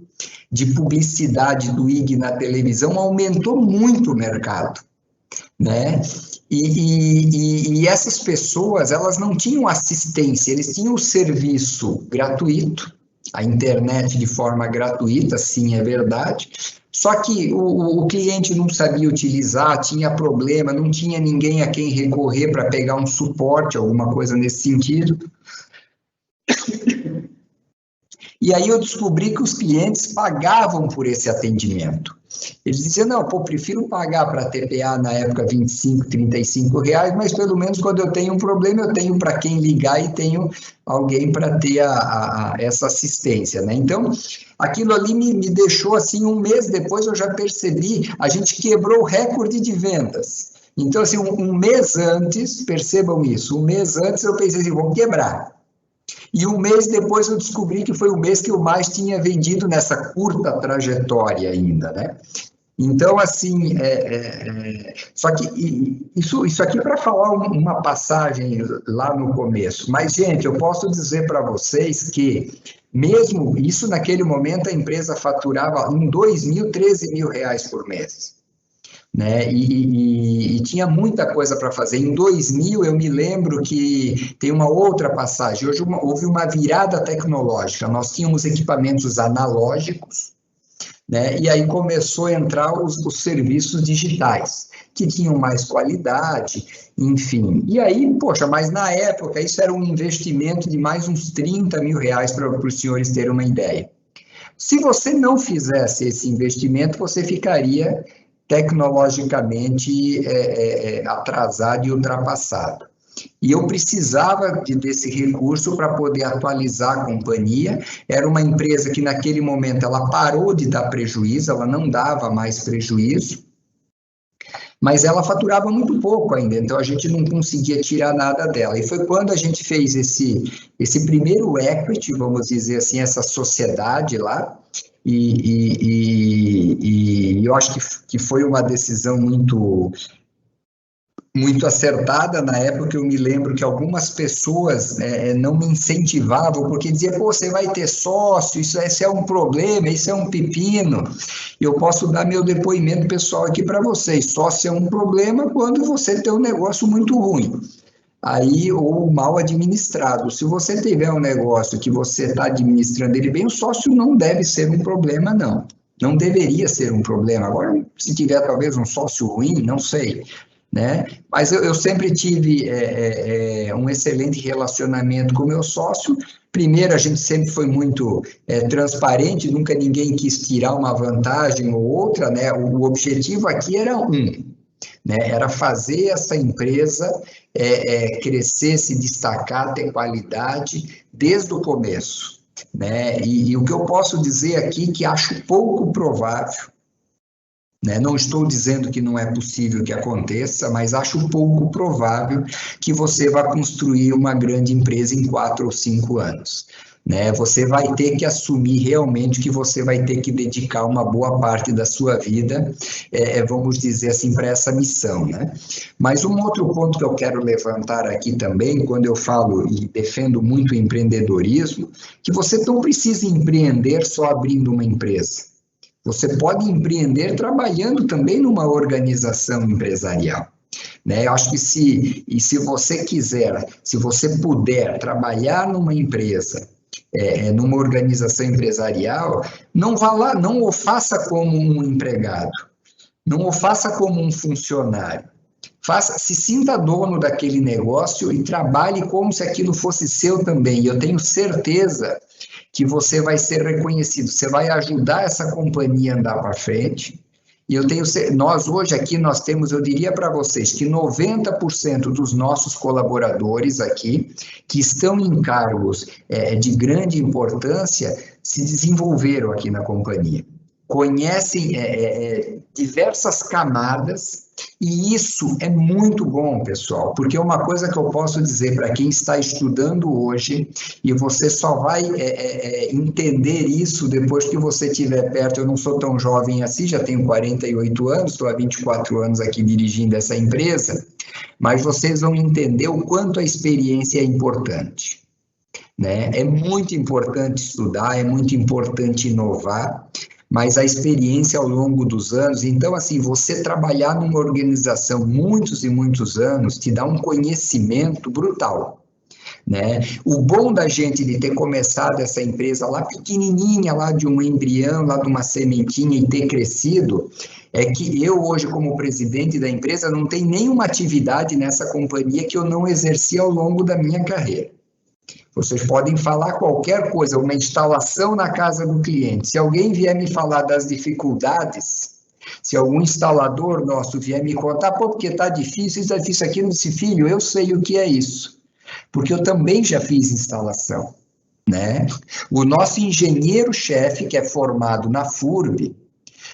de publicidade do IG na televisão aumentou muito o mercado, né? E essas pessoas, elas não tinham assistência, eles tinham o serviço gratuito, a internet de forma gratuita, sim, é verdade, só que o cliente não sabia utilizar, tinha problema, não tinha ninguém a quem recorrer para pegar um suporte, alguma coisa nesse sentido. E aí eu descobri que os clientes pagavam por esse atendimento. Eles diziam, não, pô, prefiro pagar para a TPA na época 25, 35 reais, mas pelo menos quando eu tenho um problema, eu tenho para quem ligar e tenho alguém para ter essa assistência, né? Então, aquilo ali me deixou assim, um mês depois eu já percebi, a gente quebrou o recorde de vendas. Então, assim, um mês antes, percebam isso, um mês antes eu pensei assim, vamos quebrar. E um mês depois eu descobri que foi o mês que eu mais tinha vendido nessa curta trajetória ainda, né? Então, assim, só que isso aqui para falar uma passagem lá no começo. Mas, gente, eu posso dizer para vocês que, mesmo isso naquele momento, a empresa faturava em 2.000, 13.000 reais por mês. Né? E tinha muita coisa para fazer. Em 2000, eu me lembro que tem uma outra passagem. Hoje houve uma virada tecnológica. Nós tínhamos equipamentos analógicos, né? E aí começou a entrar os serviços digitais, que tinham mais qualidade, enfim. E aí, poxa, mas na época isso era um investimento de mais uns 30 mil reais para os senhores terem uma ideia. Se você não fizesse esse investimento, você ficaria tecnologicamente atrasado e ultrapassado. E eu precisava desse recurso para poder atualizar a companhia. Era uma empresa que naquele momento ela parou de dar prejuízo, ela não dava mais prejuízo, mas ela faturava muito pouco ainda, então a gente não conseguia tirar nada dela. E foi quando a gente fez esse primeiro equity, vamos dizer assim, essa sociedade lá, e eu acho que foi uma decisão muito acertada. Na época eu me lembro que algumas pessoas não me incentivavam, porque diziam, pô, você vai ter sócio, isso é um problema, isso é um pepino. Eu posso dar meu depoimento pessoal aqui para vocês, sócio é um problema quando você tem um negócio muito ruim. aí, ou mal administrado. Se você tiver um negócio que você está administrando ele bem, o sócio não deve ser um problema, não. Não deveria ser um problema. Agora, se tiver talvez um sócio ruim, não sei, né? Mas eu sempre tive um excelente relacionamento com o meu sócio. Primeiro, a gente sempre foi muito transparente, nunca ninguém quis tirar uma vantagem ou outra, né? O objetivo aqui era né? Era fazer essa empresa crescer, se destacar, ter qualidade desde o começo, né? E o que eu posso dizer aqui que acho pouco provável, né? Não estou dizendo que não é possível que aconteça, mas acho pouco provável que você vá construir uma grande empresa em 4 ou 5 anos. Né? Você vai ter que assumir realmente que você vai ter que dedicar uma boa parte da sua vida, vamos dizer assim, para essa missão. Né? Mas um outro ponto que eu quero levantar aqui também, quando eu falo e defendo muito o empreendedorismo, que você não precisa empreender só abrindo uma empresa. Você pode empreender trabalhando também numa organização empresarial. Né? Eu acho que se você quiser, se você puder trabalhar numa empresa, numa organização empresarial, não vá lá, não o faça como um empregado, não o faça como um funcionário. Se sinta dono daquele negócio e trabalhe como se aquilo fosse seu também. Eu tenho certeza que você vai ser reconhecido, você vai ajudar essa companhia a andar para frente. E nós hoje aqui, nós temos, eu diria para vocês, que 90% dos nossos colaboradores aqui, que estão em cargos de grande importância, se desenvolveram aqui na companhia. Conhecem diversas camadas, e isso é muito bom, pessoal, porque uma coisa que eu posso dizer para quem está estudando hoje, e você só vai entender isso depois que você estiver perto. Eu não sou tão jovem assim, já tenho 48 anos, estou há 24 anos aqui dirigindo essa empresa, mas vocês vão entender o quanto a experiência é importante. Né? É muito importante estudar, é muito importante inovar, mas a experiência ao longo dos anos, então assim, você trabalhar numa organização muitos e muitos anos te dá um conhecimento brutal, né? O bom da gente de ter começado essa empresa lá pequenininha, lá de um embrião, lá de uma sementinha e ter crescido, é que eu hoje como presidente da empresa não tenho nenhuma atividade nessa companhia que eu não exerci ao longo da minha carreira. Vocês podem falar qualquer coisa, uma instalação na casa do cliente. Se alguém vier me falar das dificuldades, se algum instalador nosso vier me contar, porque está difícil, isso é difícil aqui, nesse filho, eu sei o que é isso. Porque eu também já fiz instalação, né? O nosso engenheiro-chefe, que é formado na FURB,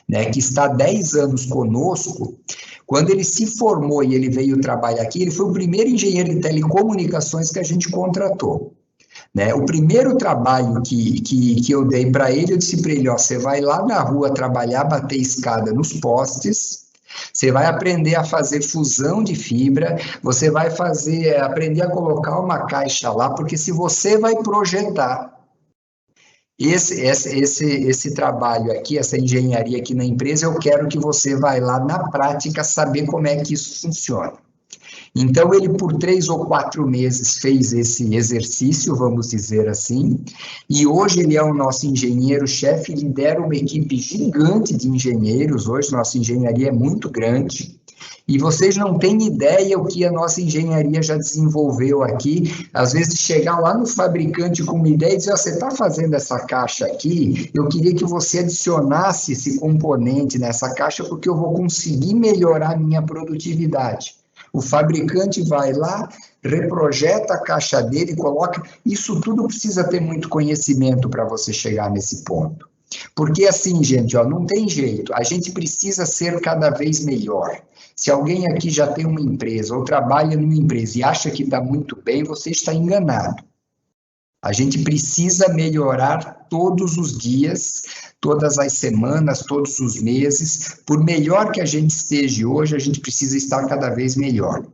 né, que está há 10 anos conosco, quando ele se formou e ele veio trabalhar aqui, ele foi o primeiro engenheiro de telecomunicações que a gente contratou. Né? O primeiro trabalho que eu dei para ele, eu disse para ele, ó, você vai lá na rua trabalhar, bater escada nos postes, você vai aprender a fazer fusão de fibra, você vai aprender a colocar uma caixa lá, porque se você vai projetar esse trabalho aqui, essa engenharia aqui na empresa, eu quero que você vá lá na prática saber como é que isso funciona. Então, ele por 3 ou 4 meses fez esse exercício, vamos dizer assim, e hoje ele é o nosso engenheiro-chefe, lidera uma equipe gigante de engenheiros, hoje nossa engenharia é muito grande, e vocês não têm ideia o que a nossa engenharia já desenvolveu aqui, às vezes chegar lá no fabricante com uma ideia e dizer, você está fazendo essa caixa aqui, eu queria que você adicionasse esse componente nessa caixa, porque eu vou conseguir melhorar a minha produtividade. O fabricante vai lá, reprojeta a caixa dele, coloca... Isso tudo precisa ter muito conhecimento para você chegar nesse ponto. Porque assim, gente, ó, não tem jeito, a gente precisa ser cada vez melhor. Se alguém aqui já tem uma empresa ou trabalha numa empresa e acha que está muito bem, você está enganado. A gente precisa melhorar todos os dias, todas as semanas, todos os meses. Por melhor que a gente esteja hoje, a gente precisa estar cada vez melhor.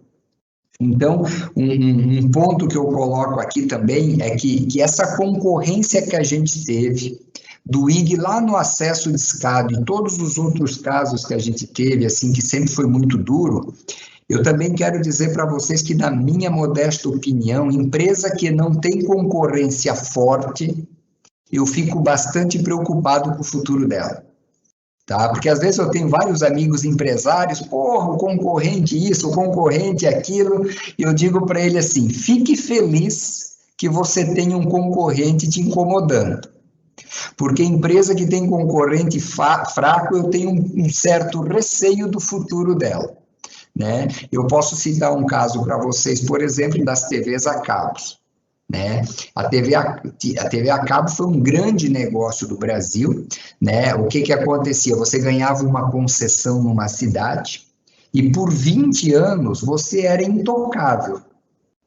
Então, um ponto que eu coloco aqui também é que essa concorrência que a gente teve do IG lá no acesso de escada e todos os outros casos que a gente teve, assim, que sempre foi muito duro, Eu também quero dizer para vocês que, na minha modesta opinião, empresa que não tem concorrência forte, eu fico bastante preocupado com o futuro dela. Tá? Porque às vezes eu tenho vários amigos empresários, porra, o concorrente isso, o concorrente aquilo, e eu digo para ele assim, fique feliz que você tem um concorrente te incomodando. Porque empresa que tem concorrente fraco, eu tenho um certo receio do futuro dela. Né? Eu posso citar um caso para vocês, por exemplo, das TVs a cabos. Né? A TV a cabo foi um grande negócio do Brasil, né? O que acontecia? Você ganhava uma concessão numa cidade e por 20 anos você era intocável,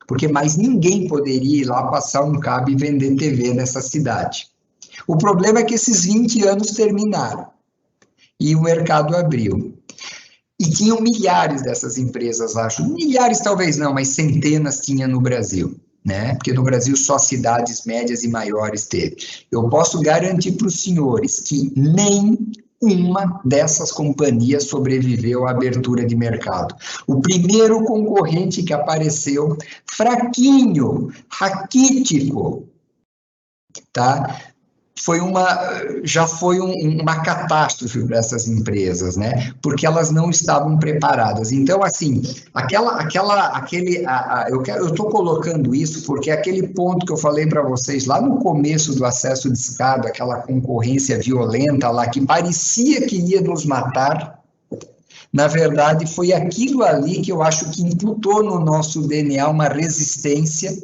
porque mais ninguém poderia ir lá passar um cabo e vender TV nessa cidade. O problema é que esses 20 anos terminaram e o mercado abriu. E tinham milhares dessas empresas, acho, milhares talvez não, mas centenas tinha no Brasil. Né? Porque no Brasil só cidades médias e maiores teve. Eu posso garantir para os senhores que nem uma dessas companhias sobreviveu à abertura de mercado. O primeiro concorrente que apareceu, fraquinho, raquítico, tá? Já foi uma catástrofe para essas empresas, né? Porque elas não estavam preparadas. Então, assim, eu estou colocando isso porque aquele ponto que eu falei para vocês lá no começo do acesso de escada, aquela concorrência violenta lá que parecia que ia nos matar, na verdade foi aquilo ali que eu acho que imputou no nosso DNA uma resistência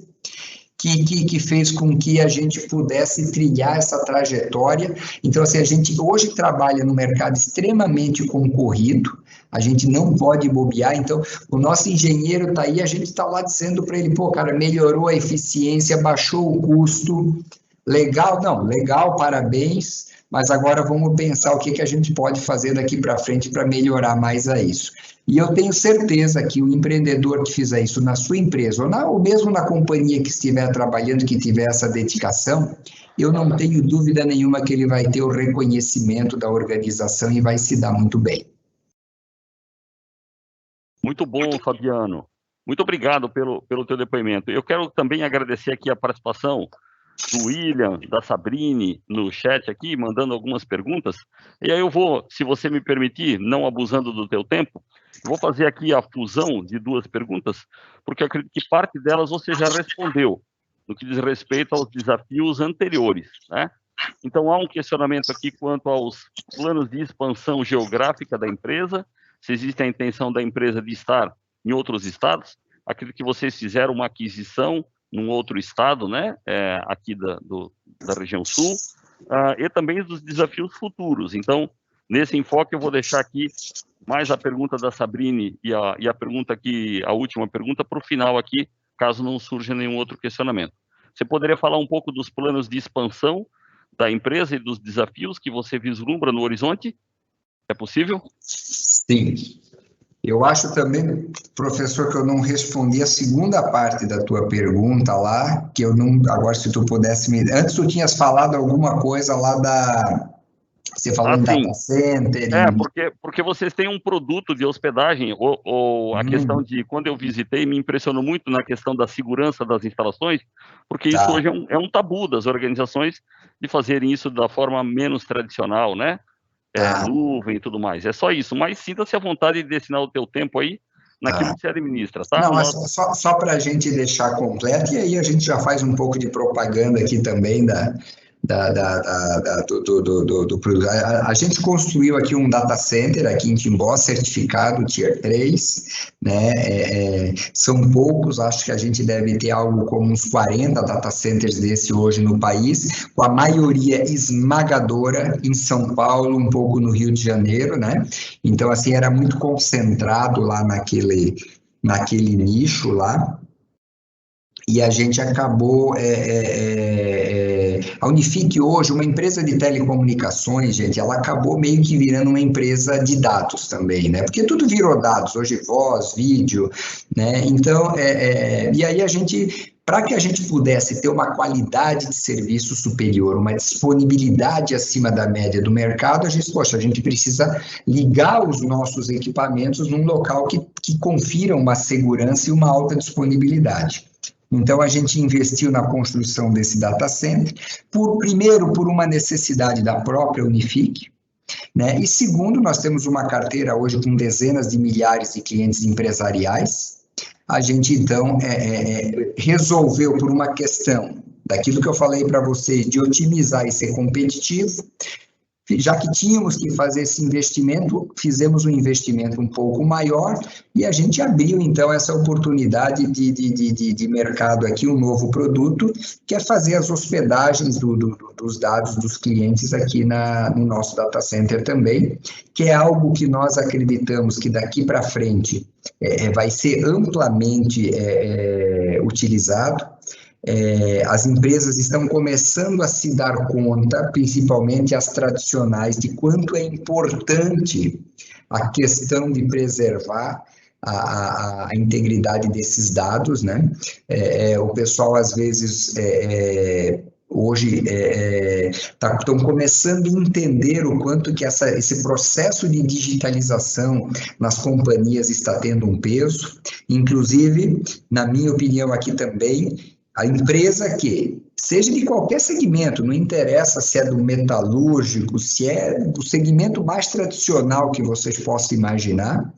que fez com que a gente pudesse trilhar essa trajetória. Então, assim, a gente hoje trabalha no mercado extremamente concorrido, a gente não pode bobear, então o nosso engenheiro está aí, a gente está lá dizendo para ele, pô, cara, melhorou a eficiência, baixou o custo, legal, não, legal, parabéns, mas agora vamos pensar o que a gente pode fazer daqui para frente para melhorar mais a isso. E eu tenho certeza que o empreendedor que fizer isso na sua empresa, ou mesmo na companhia que estiver trabalhando, que tiver essa dedicação, eu não tenho dúvida nenhuma que ele vai ter o reconhecimento da organização e vai se dar muito bem. Muito bom, Fabiano. Muito obrigado pelo teu depoimento. Eu quero também agradecer aqui a participação do William, da Sabrine, no chat aqui, mandando algumas perguntas. E aí eu vou, se você me permitir, não abusando do teu tempo, eu vou fazer aqui a fusão de duas perguntas, porque eu acredito que parte delas você já respondeu, no que diz respeito aos desafios anteriores, né? Então, há um questionamento aqui quanto aos planos de expansão geográfica da empresa, se existe a intenção da empresa de estar em outros estados. Acredito que vocês fizeram uma aquisição num outro estado, né, aqui da região sul, e também dos desafios futuros. Então, nesse enfoque, eu vou deixar aqui mais a pergunta da Sabrine e a pergunta aqui, a última pergunta, para o final aqui, caso não surja nenhum outro questionamento. Você poderia falar um pouco dos planos de expansão da empresa e dos desafios que você vislumbra no horizonte? É possível? Sim. Eu acho também, professor, que eu não respondi a segunda parte da tua pergunta lá, que eu não... Agora, se tu pudesse me... Antes tu tinhas falado alguma coisa lá da... Você falou em data center... Porque vocês têm um produto de hospedagem, ou a questão de... Quando eu visitei, me impressionou muito na questão da segurança das instalações, porque isso hoje é um tabu das organizações de fazerem isso da forma menos tradicional, né? Nuvem e tudo mais. É só isso, mas sinta-se à vontade de destinar o teu tempo aí naquilo que você administra, tá? Não, só para a gente deixar completo, e aí a gente já faz um pouco de propaganda aqui também a gente construiu aqui um data center aqui em Timbó, certificado Tier 3, né? São poucos, acho que a gente deve ter algo como uns 40 data centers desse hoje no país, com a maioria esmagadora em São Paulo, um pouco no Rio de Janeiro, né? Então, assim, era muito concentrado lá naquele nicho lá. e a gente acabou, a Unifique hoje, uma empresa de telecomunicações, gente, ela acabou meio que virando uma empresa de dados também, né? Porque tudo virou dados, hoje voz, vídeo, né? Então, e aí a gente, para que a gente pudesse ter uma qualidade de serviço superior, uma disponibilidade acima da média do mercado, a gente precisa ligar os nossos equipamentos num local que confira uma segurança e uma alta disponibilidade. Então, a gente investiu na construção desse data center, primeiro, por uma necessidade da própria Unifique, né? E segundo, nós temos uma carteira hoje com dezenas de milhares de clientes empresariais. A gente, então, resolveu por uma questão daquilo que eu falei para vocês, de otimizar e ser competitivo. Já que tínhamos que fazer esse investimento, fizemos um investimento um pouco maior e a gente abriu, então, essa oportunidade de mercado aqui, um novo produto, que é fazer as hospedagens dos dados dos clientes aqui no nosso data center também, que é algo que nós acreditamos que daqui para frente vai ser amplamente utilizado. As empresas estão começando a se dar conta, principalmente as tradicionais, de quanto é importante a questão de preservar a integridade desses dados, né? O pessoal, às vezes, hoje estão começando a entender o quanto que esse processo de digitalização nas companhias está tendo um peso. Inclusive, na minha opinião aqui também, a empresa que, seja de qualquer segmento, não interessa se é do metalúrgico, se é do segmento mais tradicional que vocês possam imaginar,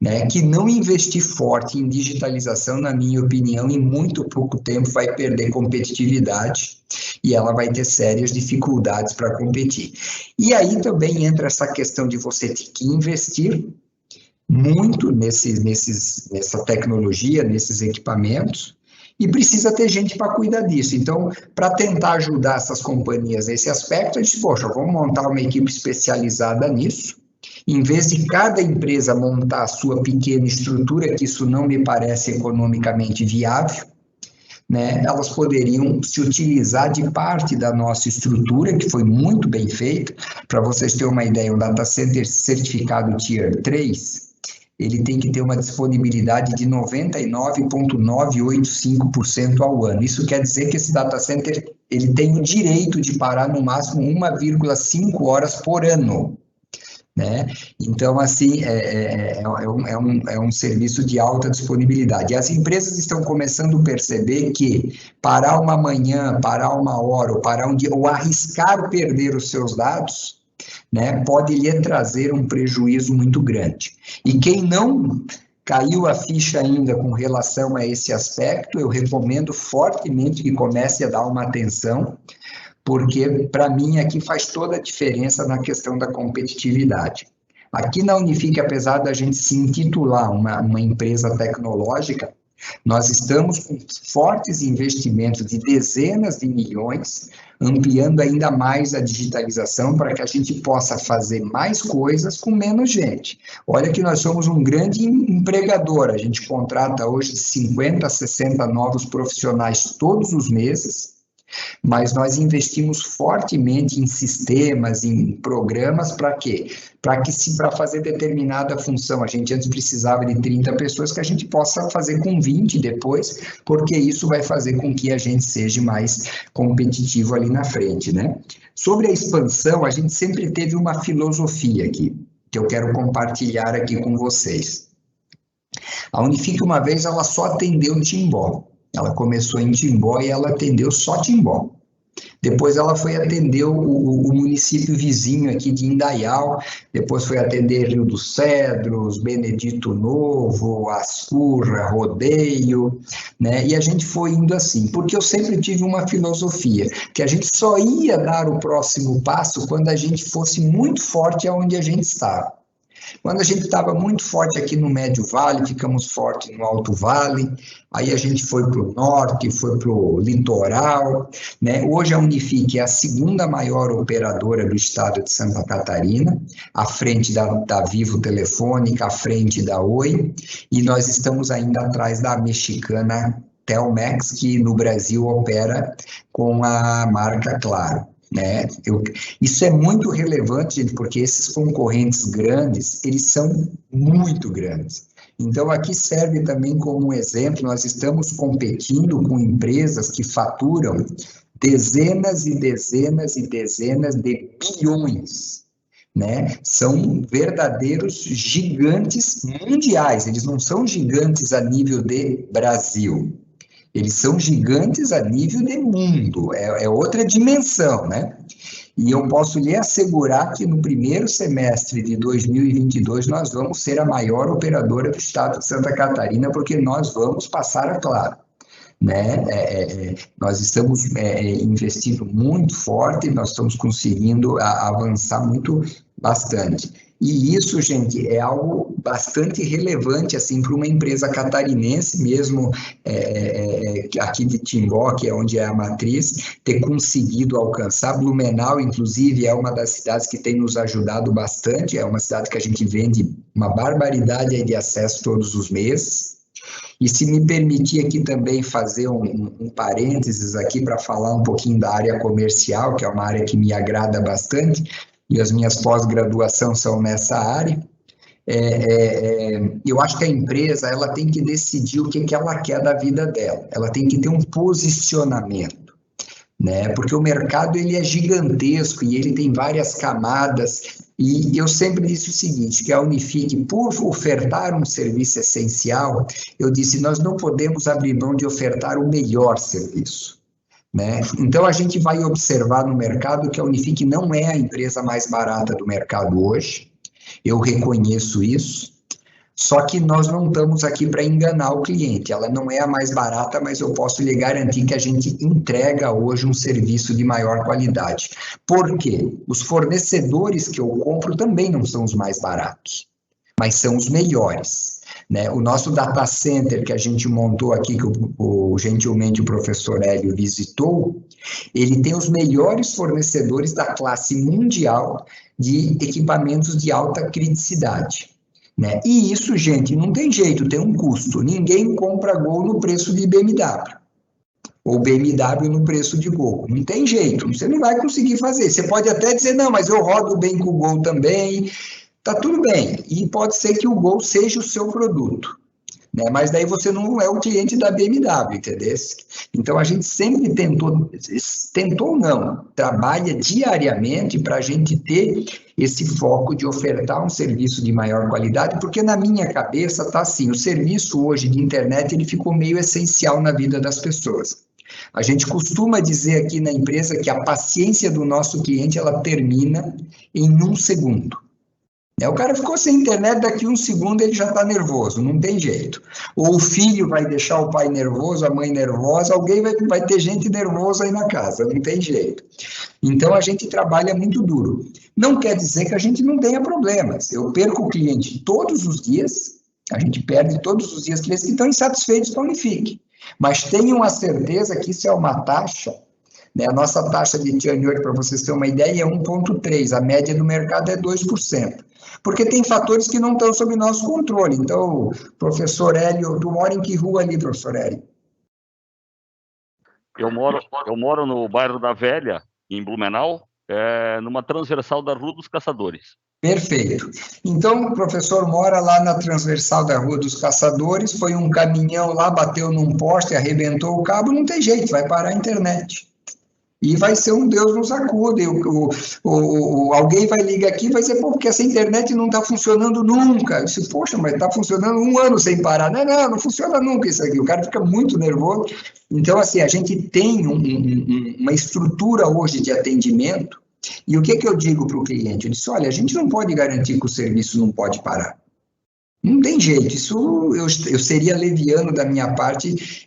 né, que não investir forte em digitalização, na minha opinião, em muito pouco tempo vai perder competitividade e ela vai ter sérias dificuldades para competir. E aí também entra essa questão de você ter que investir muito nessa tecnologia, nesses equipamentos, e precisa ter gente para cuidar disso. Então, para tentar ajudar essas companhias nesse aspecto, a gente, poxa, vamos montar uma equipe especializada nisso. Em vez de cada empresa montar a sua pequena estrutura, que isso não me parece economicamente viável, né, elas poderiam se utilizar de parte da nossa estrutura, que foi muito bem feita. Para vocês terem uma ideia, um data center certificado Tier 3, ele tem que ter uma disponibilidade de 99,985% ao ano. Isso quer dizer que esse data center ele tem o direito de parar no máximo 1,5 horas por ano, né? Então, assim, é um serviço de alta disponibilidade. E as empresas estão começando a perceber que parar uma manhã, parar uma hora, ou parar um dia, ou arriscar perder os seus dados, né, pode lhe trazer um prejuízo muito grande. E quem não caiu a ficha ainda com relação a esse aspecto, eu recomendo fortemente que comece a dar uma atenção, porque, para mim, aqui faz toda a diferença na questão da competitividade. Aqui na Unifique, apesar da gente se intitular uma empresa tecnológica, nós estamos com fortes investimentos de dezenas de milhões, ampliando ainda mais a digitalização para que a gente possa fazer mais coisas com menos gente. Olha que nós somos um grande empregador, a gente contrata hoje 50, 60 novos profissionais todos os meses, mas nós investimos fortemente em sistemas, em programas, para quê? Para fazer determinada função, a gente antes precisava de 30 pessoas, que a gente possa fazer com 20 depois, porque isso vai fazer com que a gente seja mais competitivo ali na frente, né? Sobre a expansão, a gente sempre teve uma filosofia aqui, que eu quero compartilhar aqui com vocês. A Unifique, uma vez, ela só atendeu Timbó. Ela começou em Timbó e ela atendeu só Timbó. Depois ela foi atender o município vizinho aqui de Indaial, depois foi atender Rio dos Cedros, Benedito Novo, Ascurra, Rodeio, né? E a gente foi indo assim, porque eu sempre tive uma filosofia, que a gente só ia dar o próximo passo quando a gente fosse muito forte aonde a gente estava. Quando a gente estava muito forte aqui no Médio Vale, ficamos fortes no Alto Vale, aí a gente foi para o norte, foi para o litoral, né? Hoje a Unifique é a segunda maior operadora do estado de Santa Catarina, à frente da Vivo Telefônica, à frente da Oi, e nós estamos ainda atrás da Mexicana Telmex, que no Brasil opera com a marca Claro, né? Isso é muito relevante, gente, porque esses concorrentes grandes, eles são muito grandes. Então, aqui serve também como um exemplo, nós estamos competindo com empresas que faturam dezenas e dezenas e dezenas de bilhões, né? São verdadeiros gigantes mundiais, eles não são gigantes a nível de Brasil, eles são gigantes a nível de mundo, é outra dimensão, né? E eu posso lhe assegurar que no primeiro semestre de 2022 nós vamos ser a maior operadora do estado de Santa Catarina, porque nós vamos passar a Claro, né? Nós estamos investindo muito forte, nós estamos conseguindo avançar bastante. E isso, gente, é algo bastante relevante, assim, para uma empresa catarinense mesmo, aqui de Timbó, que é onde é a matriz, ter conseguido alcançar. Blumenau, inclusive, é uma das cidades que tem nos ajudado bastante, é uma cidade que a gente vende uma barbaridade de acesso todos os meses. E se me permitir aqui também fazer um parênteses aqui para falar um pouquinho da área comercial, que é uma área que me agrada bastante, e as minhas pós-graduação são nessa área. Eu acho que a empresa ela tem que decidir o que ela quer da vida dela, ela tem que ter um posicionamento, né? Porque o mercado ele é gigantesco e ele tem várias camadas, e eu sempre disse o seguinte, que a Unifique, por ofertar um serviço essencial, eu disse, nós não podemos abrir mão de ofertar o melhor serviço, né? Então, a gente vai observar no mercado que a Unifique não é a empresa mais barata do mercado hoje, eu reconheço isso, só que nós não estamos aqui para enganar o cliente, ela não é a mais barata, mas eu posso lhe garantir que a gente entrega hoje um serviço de maior qualidade. Por quê? Os fornecedores que eu compro também não são os mais baratos, mas são os melhores, né? O nosso data center que a gente montou aqui, que gentilmente o professor Hélio visitou, ele tem os melhores fornecedores da classe mundial de equipamentos de alta criticidade, né? E isso, gente, não tem jeito, tem um custo. Ninguém compra Gol no preço de BMW, ou BMW no preço de Gol. Não tem jeito, você não vai conseguir fazer. Você pode até dizer, não, mas eu rodo bem com o Gol também. Tá tudo bem, e pode ser que o Gol seja o seu produto, né? Mas daí você não é o cliente da BMW, entendeu? Então a gente sempre tentou não, trabalha diariamente para a gente ter esse foco de ofertar um serviço de maior qualidade, porque na minha cabeça tá assim, o serviço hoje de internet ele ficou meio essencial na vida das pessoas. A gente costuma dizer aqui na empresa que a paciência do nosso cliente ela termina em 1 segundo. O cara ficou sem internet, daqui 1 segundo ele já está nervoso, não tem jeito. Ou o filho vai deixar o pai nervoso, a mãe nervosa, alguém vai ter gente nervosa aí na casa, não tem jeito. Então a gente trabalha muito duro. Não quer dizer que a gente não tenha problemas. Eu perco o cliente todos os dias, a gente perde todos os dias clientes que estão insatisfeitos com a Unifique. Mas tenham a certeza que isso é uma taxa, né? A nossa taxa de churn hoje, para vocês terem uma ideia, é 1,3%, a média do mercado é 2%. Porque tem fatores que não estão sob nosso controle. Então, professor Hélio, tu mora em que rua ali, professor Hélio? Eu moro no bairro da Velha, em Blumenau, numa transversal da Rua dos Caçadores. Perfeito. Então, o professor mora lá na transversal da Rua dos Caçadores, foi um caminhão lá, bateu num poste, arrebentou o cabo, não tem jeito, vai parar a internet. E vai ser um Deus nos acuda, alguém vai ligar aqui e vai dizer, pô, porque essa internet não está funcionando nunca. Eu disse, poxa, mas está funcionando 1 ano sem parar. Não funciona nunca isso aqui. O cara fica muito nervoso. Então, assim, a gente tem uma estrutura hoje de atendimento, e o que eu digo para o cliente? Eu disse, olha, a gente não pode garantir que o serviço não pode parar. Não tem jeito, isso eu seria leviano da minha parte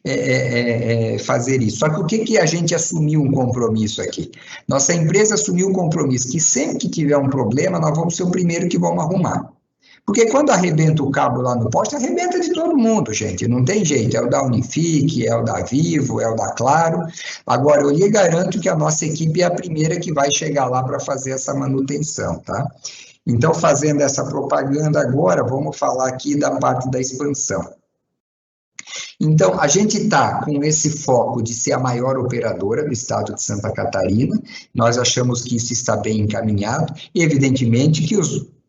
fazer isso. Só que o que a gente assumiu um compromisso aqui? Nossa empresa assumiu um compromisso que sempre que tiver um problema, nós vamos ser o primeiro que vamos arrumar. Porque quando arrebenta o cabo lá no poste, arrebenta de todo mundo, gente, não tem jeito, é o da Unifique, é o da Vivo, é o da Claro. Agora, eu lhe garanto que a nossa equipe é a primeira que vai chegar lá para fazer essa manutenção, tá? Então, fazendo essa propaganda agora, vamos falar aqui da parte da expansão. Então, a gente está com esse foco de ser a maior operadora do estado de Santa Catarina, nós achamos que isso está bem encaminhado, e evidentemente que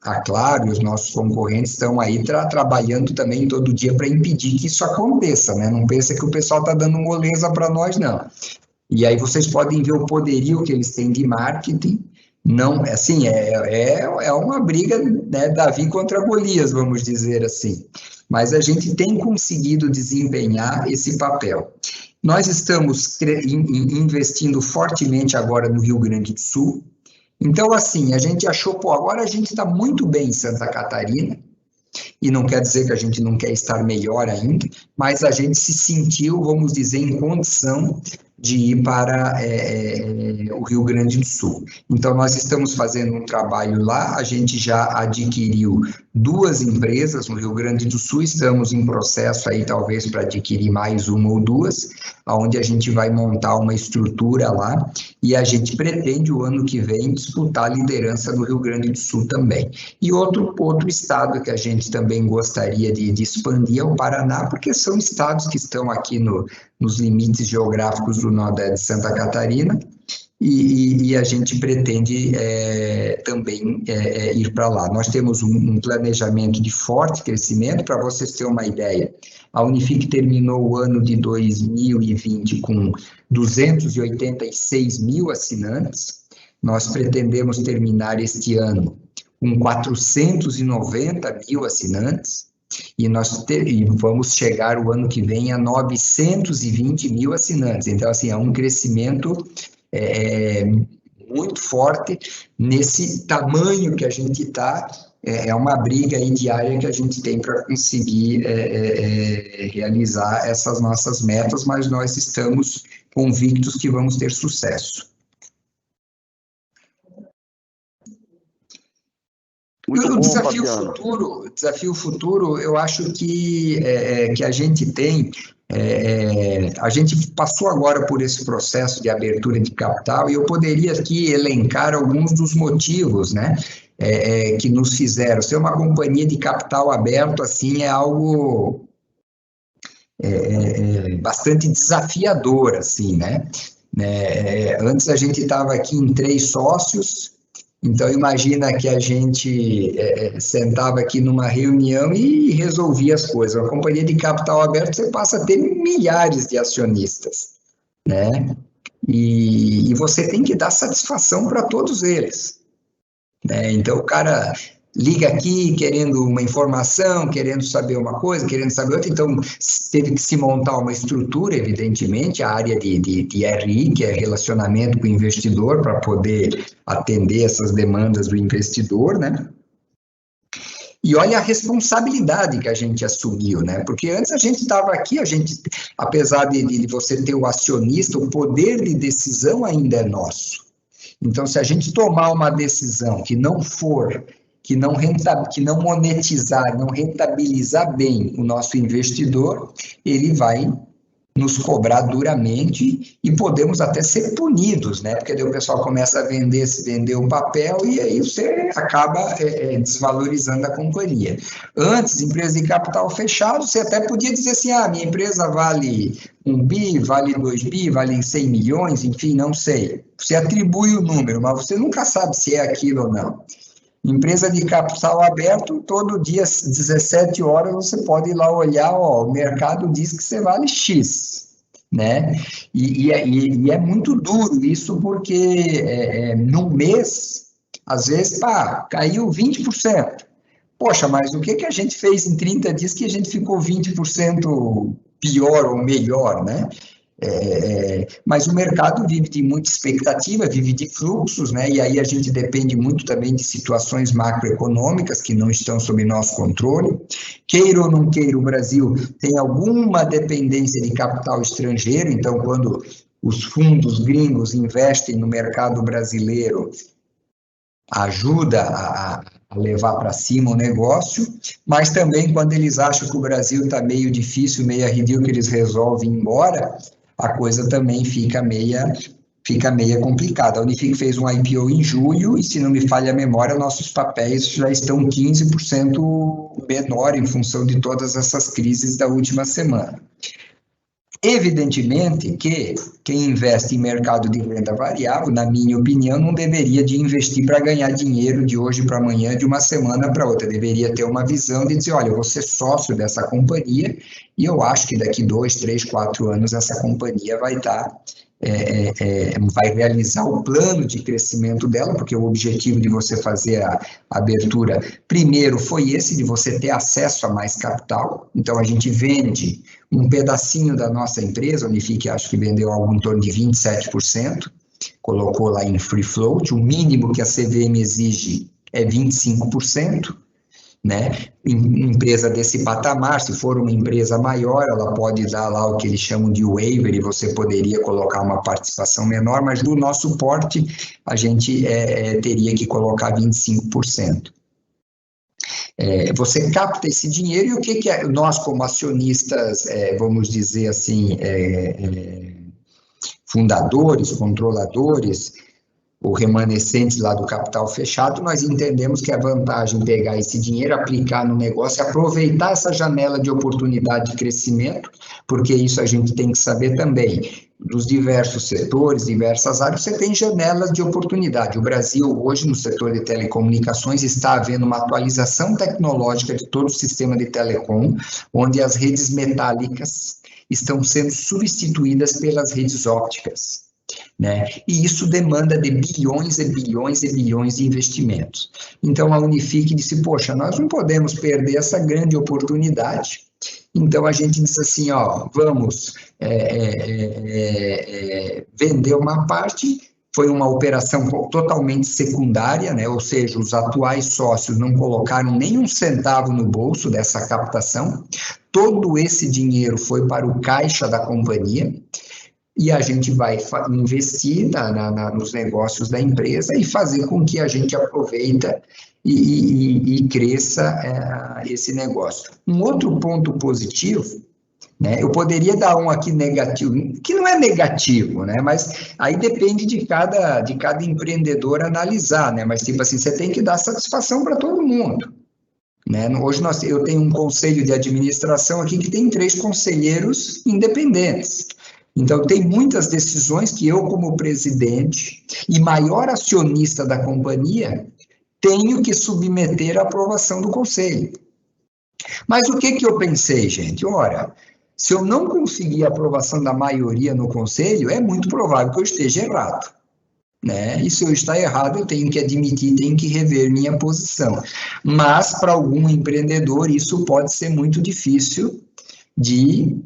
a Claro e os nossos concorrentes estão aí trabalhando também todo dia para impedir que isso aconteça, né? Não pensa que o pessoal está dando moleza para nós, não. E aí vocês podem ver o poderio que eles têm de marketing. Não, assim, é uma briga, né, Davi contra Golias, vamos dizer assim. Mas a gente tem conseguido desempenhar esse papel. Nós estamos investindo fortemente agora no Rio Grande do Sul. Então, assim, a gente achou, pô, agora a gente está muito bem em Santa Catarina, e não quer dizer que a gente não quer estar melhor ainda, mas a gente se sentiu, vamos dizer, em condição de ir para o Rio Grande do Sul. Então, nós estamos fazendo um trabalho lá, a gente já adquiriu 2 empresas no Rio Grande do Sul, estamos em processo aí, talvez, para adquirir mais 1 ou 2, onde a gente vai montar uma estrutura lá, e a gente pretende, o ano que vem, disputar a liderança no Rio Grande do Sul também. E outro estado que a gente também gostaria de expandir é o Paraná, porque são estados que estão aqui nos limites geográficos do Nordeste de Santa Catarina, e a gente pretende também ir para lá. Nós temos um planejamento de forte crescimento. Para vocês terem uma ideia, a Unifique terminou o ano de 2020 com 286 mil assinantes. Nós pretendemos terminar este ano com 490 mil assinantes. E vamos chegar o ano que vem a 920 mil assinantes. Então, assim, é um crescimento muito forte nesse tamanho que a gente está. É uma briga aí diária que a gente tem para conseguir realizar essas nossas metas, mas nós estamos convictos que vamos ter sucesso. O desafio futuro, eu acho que a gente tem, a gente passou agora por esse processo de abertura de capital, e eu poderia aqui elencar alguns dos motivos, né, que nos fizeram. Ser uma companhia de capital aberto, assim, é algo bastante desafiador, assim, né? Antes a gente estava aqui em 3 sócios. Então, imagina que a gente sentava aqui numa reunião e resolvia as coisas. Uma companhia de capital aberto, você passa a ter milhares de acionistas, né? E você tem que dar satisfação para todos eles, né? Então, o cara liga aqui querendo uma informação, querendo saber uma coisa, querendo saber outra. Então, teve que se montar uma estrutura, evidentemente, a área de RI, que é relacionamento com o investidor, para poder atender essas demandas do investidor, né? E olha a responsabilidade que a gente assumiu, né? Porque antes a gente estava aqui, apesar de você ter o acionista, o poder de decisão ainda é nosso. Então, se a gente tomar uma decisão que não monetizar, não rentabilizar bem o nosso investidor, ele vai nos cobrar duramente e podemos até ser punidos, né? Porque daí o pessoal começa a vender o papel e aí você acaba desvalorizando a companhia. Antes, empresa de capital fechado, você até podia dizer assim, minha empresa vale 1 bi, vale 2 bi, vale 100 milhões, enfim, não sei. Você atribui o número, mas você nunca sabe se é aquilo ou não. Empresa de capital aberto, todo dia, às 17 horas, você pode ir lá olhar, o mercado diz que você vale X, né? E é muito duro isso, porque num mês, às vezes, caiu 20%. Poxa, mas o que a gente fez em 30 dias que a gente ficou 20% pior ou melhor, né? Mas o mercado vive de muita expectativa, vive de fluxos, né? E aí a gente depende muito também de situações macroeconômicas que não estão sob nosso controle. Queira ou não queira, o Brasil tem alguma dependência de capital estrangeiro, então quando os fundos gringos investem no mercado brasileiro, ajuda a levar para cima o negócio, mas também quando eles acham que o Brasil está meio difícil, meio arredio, que eles resolvem ir embora, a coisa também fica meia complicada. A Unifique fez um IPO em julho e, se não me falha a memória, nossos papéis já estão 15% menor em função de todas essas crises da última semana. Evidentemente que quem investe em mercado de renda variável, na minha opinião, não deveria de investir para ganhar dinheiro de hoje para amanhã, de uma semana para outra. Deveria ter uma visão de dizer, olha, eu vou ser sócio dessa companhia e eu acho que daqui 2, 3, 4 anos essa companhia vai estar... vai realizar o plano de crescimento dela, porque o objetivo de você fazer a abertura, primeiro, foi esse, de você ter acesso a mais capital. Então, a gente vende um pedacinho da nossa empresa, a Unifique acho que vendeu algo em torno de 27%, colocou lá em free float, o mínimo que a CVM exige é 25%, né? Empresa desse patamar, se for uma empresa maior, ela pode dar lá o que eles chamam de waiver e você poderia colocar uma participação menor, mas do nosso porte a gente teria que colocar 25%. Você capta esse dinheiro e o que nós como acionistas, vamos dizer assim, fundadores, controladores, ou remanescentes lá do capital fechado, nós entendemos que a vantagem de pegar esse dinheiro, aplicar no negócio, aproveitar essa janela de oportunidade de crescimento, porque isso a gente tem que saber também, dos diversos setores, diversas áreas, você tem janelas de oportunidade. O Brasil, hoje, no setor de telecomunicações, está havendo uma atualização tecnológica de todo o sistema de telecom, onde as redes metálicas estão sendo substituídas pelas redes ópticas, né? E isso demanda de bilhões e bilhões e bilhões de investimentos. Então, a Unifique disse, poxa, nós não podemos perder essa grande oportunidade. Então, a gente disse assim, ó, vamos vender uma parte. Foi uma operação totalmente secundária, né? Ou seja, os atuais sócios não colocaram nem um centavo no bolso dessa captação. Todo esse dinheiro foi para o caixa da companhia, e a gente vai investir nos negócios da empresa e fazer com que a gente aproveita e cresça esse negócio. Um outro ponto positivo, né, eu poderia dar um aqui negativo, que não é negativo, né, mas aí depende de cada empreendedor analisar, né, mas tipo assim, você tem que dar satisfação para todo mundo. Né? Hoje eu tenho um conselho de administração aqui que tem 3 conselheiros independentes. Então, tem muitas decisões que eu, como presidente e maior acionista da companhia, tenho que submeter à aprovação do conselho. Mas o que eu pensei, gente? Ora, se eu não conseguir a aprovação da maioria no conselho, é muito provável que eu esteja errado, né? E se eu estar errado, eu tenho que admitir, tenho que rever minha posição. Mas, para algum empreendedor, isso pode ser muito difícil de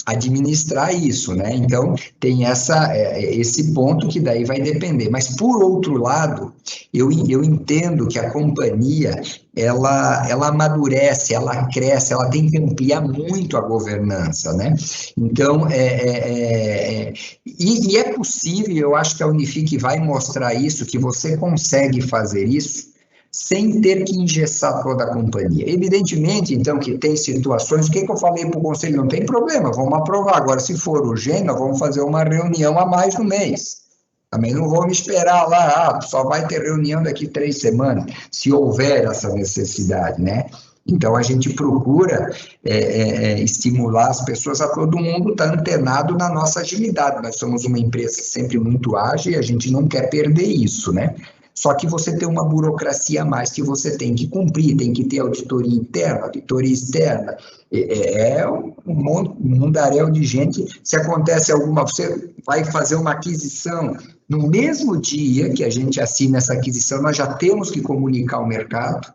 administrar isso, né? Então, tem esse ponto que daí vai depender. Mas, por outro lado, eu entendo que a companhia, ela amadurece, ela cresce, ela tem que ampliar muito a governança, né? Então, e é possível, eu acho que a Unifique vai mostrar isso, que você consegue fazer isso, sem ter que engessar toda a companhia. Evidentemente, então, que tem situações, o que eu falei para o conselho? Não tem problema, vamos aprovar. Agora, se for urgente, nós vamos fazer uma reunião a mais no mês. Também não vamos esperar lá, só vai ter reunião daqui 3 semanas, se houver essa necessidade, né? Então, a gente procura estimular as pessoas, a todo mundo estar antenado na nossa agilidade. Nós somos uma empresa sempre muito ágil e a gente não quer perder isso, né? Só que você tem uma burocracia a mais que você tem que cumprir, tem que ter auditoria interna, auditoria externa, um mundaréu de gente. Se acontece você vai fazer uma aquisição, no mesmo dia que a gente assina essa aquisição, nós já temos que comunicar ao mercado,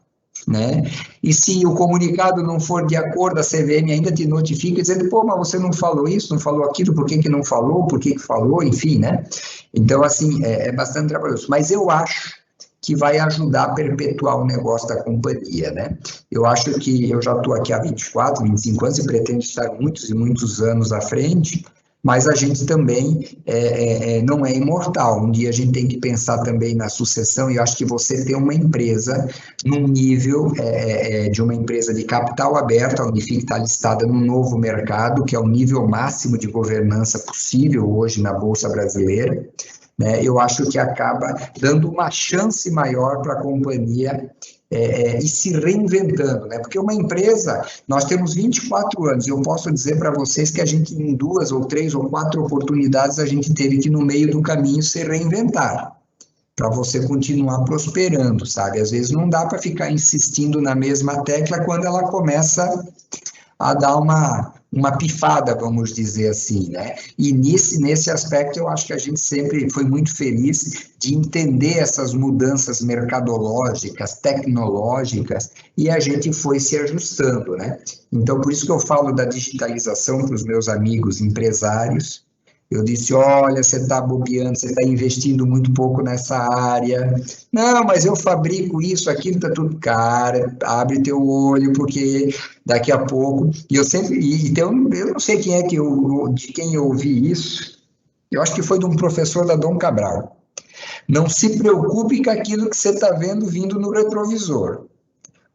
né? E se o comunicado não for de acordo, a CVM ainda te notifica dizendo, pô, mas você não falou isso, não falou aquilo, por que não falou, por que falou, enfim, né? Então, assim, é bastante trabalhoso. Mas eu acho que vai ajudar a perpetuar o negócio da companhia, né? Eu acho que eu já estou aqui há 24, 25 anos e pretendo estar muitos e muitos anos à frente, mas a gente também não é imortal. Um dia a gente tem que pensar também na sucessão, e eu acho que você ter uma empresa num nível de uma empresa de capital aberto, a Unifique está listada num novo mercado, que é o nível máximo de governança possível hoje na Bolsa Brasileira, né? Eu acho que acaba dando uma chance maior para a companhia e se reinventando, né? Porque uma empresa, nós temos 24 anos, eu posso dizer para vocês que a gente, em 2 ou 3 ou 4 oportunidades, a gente teve que, no meio do caminho, se reinventar, para você continuar prosperando, sabe? Às vezes não dá para ficar insistindo na mesma tecla quando ela começa a dar uma pifada, vamos dizer assim, né? E nesse aspecto eu acho que a gente sempre foi muito feliz de entender essas mudanças mercadológicas, tecnológicas, e a gente foi se ajustando, né? Então, por isso que eu falo da digitalização para os meus amigos empresários. Eu disse, olha, você está bobeando, você está investindo muito pouco nessa área. Não, mas eu fabrico isso, aquilo, está tudo. Cara, abre teu olho, porque daqui a pouco... E eu sempre... Então, eu não sei de quem eu ouvi isso. Eu acho que foi de um professor da Dom Cabral. Não se preocupe com aquilo que você está vendo vindo no retrovisor.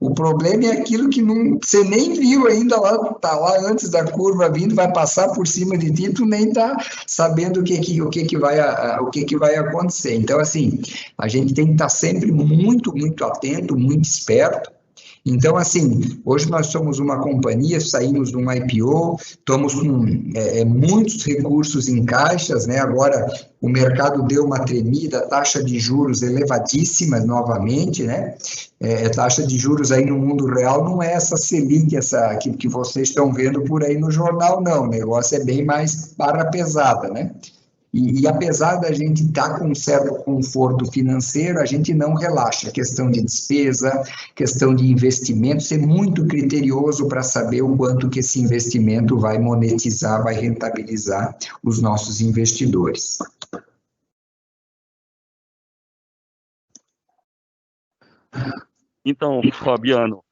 O problema é aquilo que você nem viu ainda lá, está lá antes da curva vindo, vai passar por cima de ti, tu nem está sabendo o que vai acontecer. Então, assim, a gente tem que estar sempre muito, muito atento, muito esperto. Então, assim, hoje nós somos uma companhia, saímos de um IPO, estamos com muitos recursos em caixas, né? Agora o mercado deu uma tremida, taxa de juros elevadíssima novamente, né? Taxa de juros aí no mundo real não é essa Selic, essa que vocês estão vendo por aí no jornal, não. O negócio é bem mais barra pesada, né? E apesar da gente estar com um certo conforto financeiro, a gente não relaxa. Questão de despesa, questão de investimento, ser muito criterioso para saber o quanto que esse investimento vai monetizar, vai rentabilizar os nossos investidores. Então, Fabiano,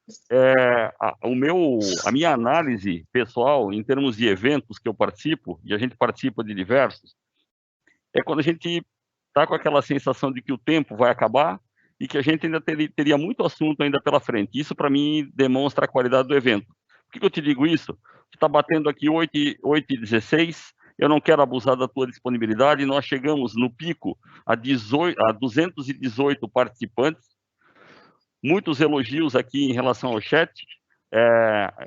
a minha análise pessoal, em termos de eventos que eu participo, e a gente participa de diversos, é quando a gente está com aquela sensação de que o tempo vai acabar e que a gente ainda teria muito assunto ainda pela frente. Isso, para mim, demonstra a qualidade do evento. Por que eu te digo isso? Está batendo aqui 8h16, eu não quero abusar da tua disponibilidade, nós chegamos no pico a 218 participantes, muitos elogios aqui em relação ao chat.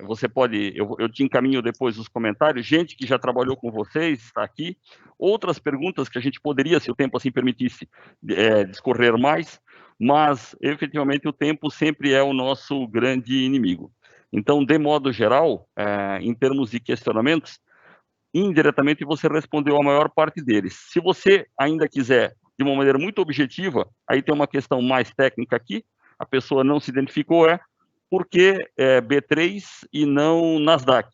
Você pode, eu te encaminho depois os comentários, gente que já trabalhou com vocês está aqui, outras perguntas que a gente poderia, se o tempo assim permitisse, discorrer mais, mas efetivamente o tempo sempre é o nosso grande inimigo. Então, de modo geral, em termos de questionamentos, indiretamente você respondeu a maior parte deles. Se você ainda quiser, de uma maneira muito objetiva, aí tem uma questão mais técnica aqui, a pessoa não se identificou, por que B3 e não Nasdaq?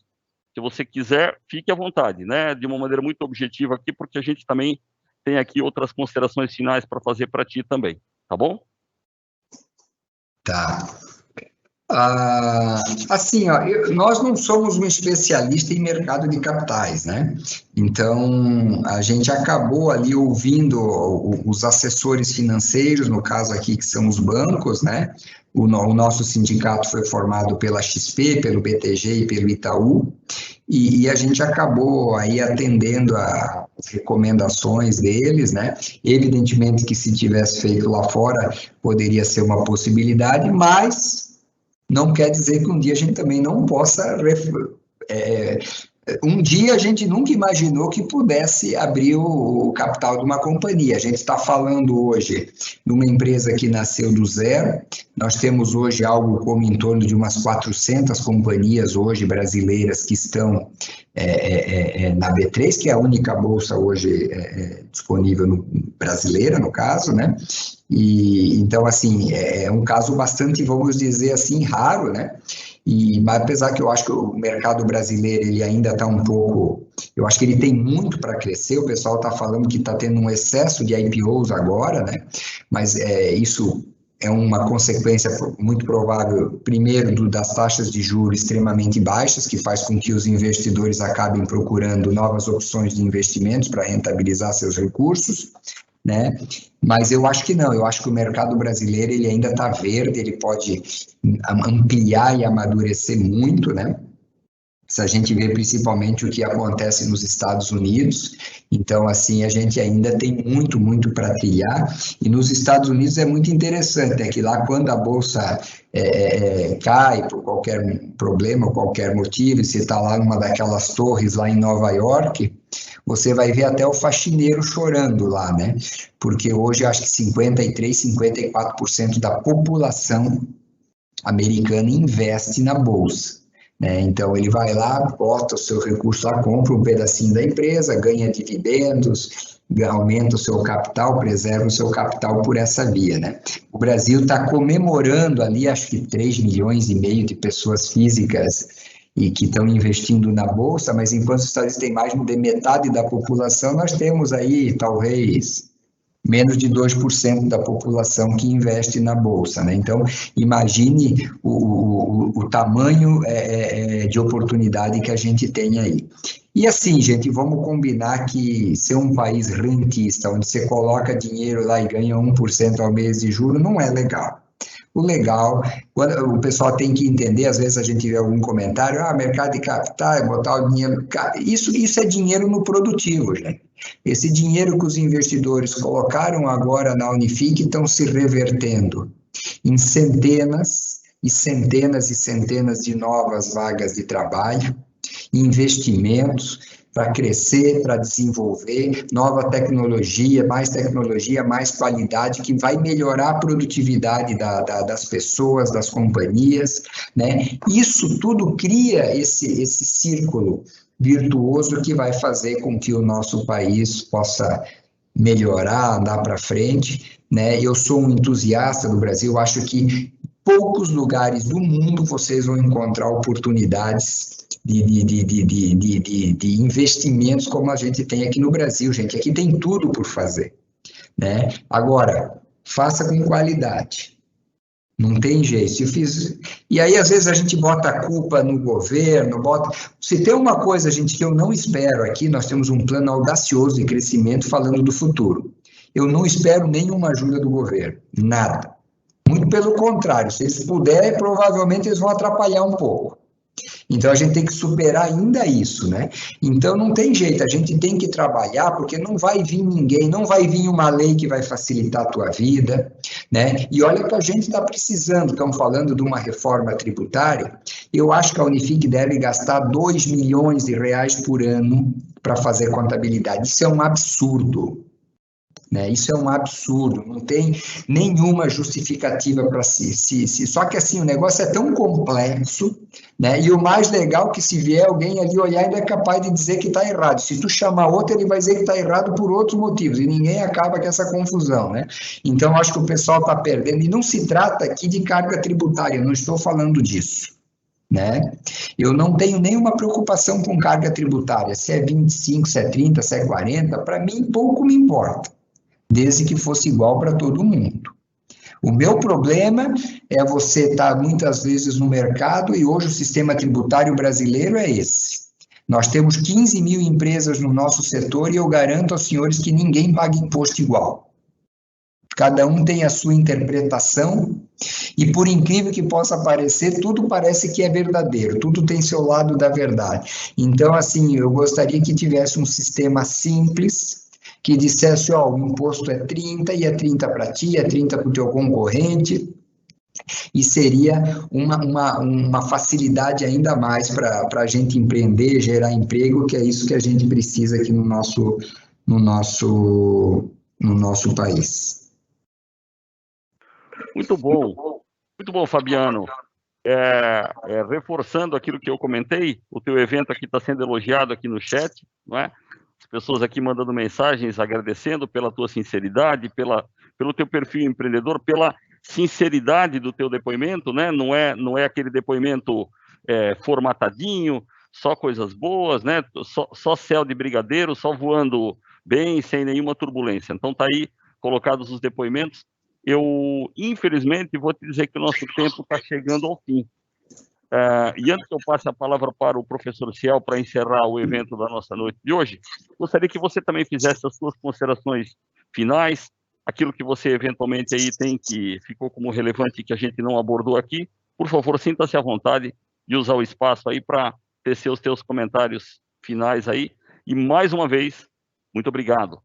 Se você quiser, fique à vontade, né? De uma maneira muito objetiva aqui, porque a gente também tem aqui outras considerações finais para fazer para ti também, tá bom? Tá. Assim, ó, nós não somos um especialista em mercado de capitais, né? Então, a gente acabou ali ouvindo os assessores financeiros, no caso aqui que são os bancos, né? O nosso sindicato foi formado pela XP, pelo BTG e pelo Itaú, e a gente acabou aí atendendo as recomendações deles, né? Evidentemente que se tivesse feito lá fora, poderia ser uma possibilidade, mas não quer dizer que um dia a gente também não possa... Um dia a gente nunca imaginou que pudesse abrir o capital de uma companhia. A gente está falando hoje de uma empresa que nasceu do zero. Nós temos hoje algo como em torno de umas 400 companhias hoje brasileiras que estão na B3, que é a única bolsa hoje disponível brasileira, no caso, né? E então, assim, é um caso bastante, vamos dizer assim, raro, né? Mas apesar que eu acho que o mercado brasileiro ele ainda está um pouco... Eu acho que ele tem muito para crescer, o pessoal está falando que está tendo um excesso de IPOs agora, né? Mas isso é uma consequência muito provável, primeiro, das taxas de juros extremamente baixas, que faz com que os investidores acabem procurando novas opções de investimentos para rentabilizar seus recursos, né? Mas eu acho que não, eu acho que o mercado brasileiro ele ainda está verde, ele pode ampliar e amadurecer muito, né? Se a gente vê principalmente o que acontece nos Estados Unidos, então, assim, a gente ainda tem muito para trilhar. E nos Estados Unidos é muito interessante, é que lá quando a Bolsa cai por qualquer problema, qualquer motivo, e você está lá numa daquelas torres lá em Nova York, você vai ver até o faxineiro chorando lá, né? Porque hoje acho que 54% da população americana investe na Bolsa. Então, ele vai lá, bota o seu recurso lá, compra um pedacinho da empresa, ganha dividendos, aumenta o seu capital, preserva o seu capital por essa via, né? O Brasil está comemorando ali, acho que 3,5 milhões de pessoas físicas e que estão investindo na Bolsa, mas enquanto os Estados Unidos têm mais de metade da população, nós temos aí, talvez, menos de 2% da população que investe na Bolsa, né? Então, imagine o tamanho de oportunidade que a gente tem aí. E assim, gente, vamos combinar que ser um país rentista, onde você coloca dinheiro lá e ganha 1% ao mês de juros, não é legal. O legal, quando o pessoal tem que entender, às vezes a gente vê algum comentário, mercado de capitais, botar o dinheiro... Isso é dinheiro no produtivo, gente. Esse dinheiro que os investidores colocaram agora na Unifique estão se revertendo em centenas e centenas e centenas de novas vagas de trabalho, investimentos para crescer, para desenvolver nova tecnologia, mais qualidade, que vai melhorar a produtividade das pessoas, das companhias, né? Isso tudo cria esse círculo virtuoso que vai fazer com que o nosso país possa melhorar, andar para frente, né? Eu sou um entusiasta do Brasil, acho que poucos lugares do mundo vocês vão encontrar oportunidades de investimentos como a gente tem aqui no Brasil, gente. Aqui tem tudo por fazer, né? Agora, faça com qualidade. Não tem jeito. E aí, às vezes, a gente bota a culpa no governo, Se tem uma coisa, gente, que eu não espero aqui, nós temos um plano audacioso de crescimento falando do futuro. Eu não espero nenhuma ajuda do governo, nada. Muito pelo contrário, se eles puderem, provavelmente eles vão atrapalhar um pouco. Então, a gente tem que superar ainda isso, né? Então, não tem jeito, a gente tem que trabalhar, porque não vai vir ninguém, não vai vir uma lei que vai facilitar a tua vida, né? E olha que a gente está precisando, estamos falando de uma reforma tributária, eu acho que a Unifique deve gastar 2 milhões de reais por ano para fazer contabilidade. Isso é um absurdo. Né? Isso é um absurdo, não tem nenhuma justificativa para Só que assim, o negócio é tão complexo, né? E o mais legal é que se vier alguém ali olhar, ele é capaz de dizer que está errado. Se tu chamar outro, ele vai dizer que está errado por outros motivos, e ninguém acaba com essa confusão, né? Então, acho que o pessoal está perdendo, e não se trata aqui de carga tributária, eu não estou falando disso. Né? Eu não tenho nenhuma preocupação com carga tributária, se é 25, se é 30, se é 40, para mim pouco me importa, desde que fosse igual para todo mundo. O meu problema é você estar muitas vezes no mercado, e hoje o sistema tributário brasileiro é esse. Nós temos 15 mil empresas no nosso setor e eu garanto aos senhores que ninguém paga imposto igual. Cada um tem a sua interpretação e, por incrível que possa parecer, tudo parece que é verdadeiro, tudo tem seu lado da verdade. Então, assim, eu gostaria que tivesse um sistema simples, que dissesse, o imposto é 30, e é 30 para ti, é 30 para o teu concorrente, e seria uma facilidade ainda mais para a gente empreender, gerar emprego, que é isso que a gente precisa aqui no nosso país. Muito bom, Fabiano. Reforçando aquilo que eu comentei, o teu evento aqui está sendo elogiado aqui no chat, não é? As pessoas aqui mandando mensagens, agradecendo pela tua sinceridade, pelo teu perfil empreendedor, pela sinceridade do teu depoimento, né? Não é aquele depoimento formatadinho, só coisas boas, né? Só céu de brigadeiro, só voando bem, sem nenhuma turbulência. Então, tá aí colocados os depoimentos. Eu, infelizmente, vou te dizer que o nosso tempo está chegando ao fim. E antes que eu passe a palavra para o professor Ciel para encerrar o evento da nossa noite de hoje, gostaria que você também fizesse as suas considerações finais, aquilo que você eventualmente aí tem que ficou como relevante que a gente não abordou aqui. Por favor, sinta-se à vontade de usar o espaço aí para tecer os teus comentários finais aí. E, mais uma vez, muito obrigado.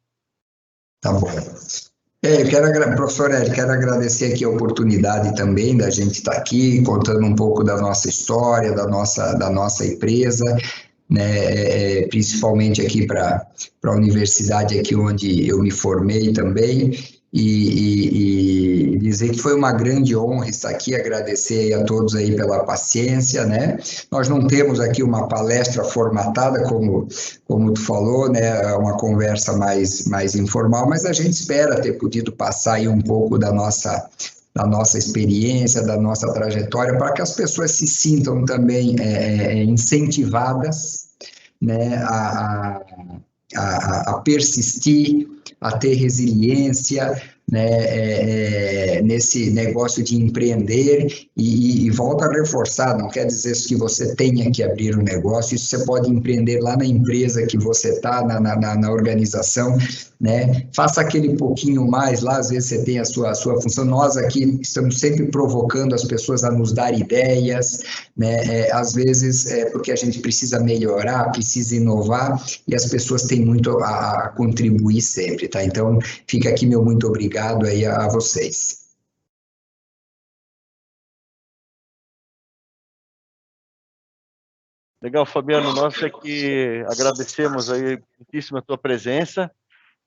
Tá bom. Professor Hélio, quero agradecer aqui a oportunidade também da gente estar aqui, contando um pouco da nossa história, da nossa empresa, né, principalmente aqui para a universidade aqui onde eu me formei também, e dizer que foi uma grande honra estar aqui, agradecer a todos aí pela paciência, né? Nós não temos aqui uma palestra formatada, como tu falou, né? Uma conversa mais informal, mas a gente espera ter podido passar aí um pouco da nossa experiência, da nossa trajetória, para que as pessoas se sintam também incentivadas, né, a persistir, a ter resiliência, né, nesse negócio de empreender, e volto a reforçar, não quer dizer que você tenha que abrir um negócio, isso você pode empreender lá na empresa que você está, na organização, né? Faça aquele pouquinho mais lá, às vezes você tem a sua função. Nós aqui estamos sempre provocando as pessoas a nos dar ideias, né? Às vezes porque a gente precisa melhorar, precisa inovar, e as pessoas têm muito a contribuir sempre, tá? Então, fica aqui meu muito obrigado aí a vocês. Legal, Fabiano, nós é que agradecemos aí muitíssimo a tua presença.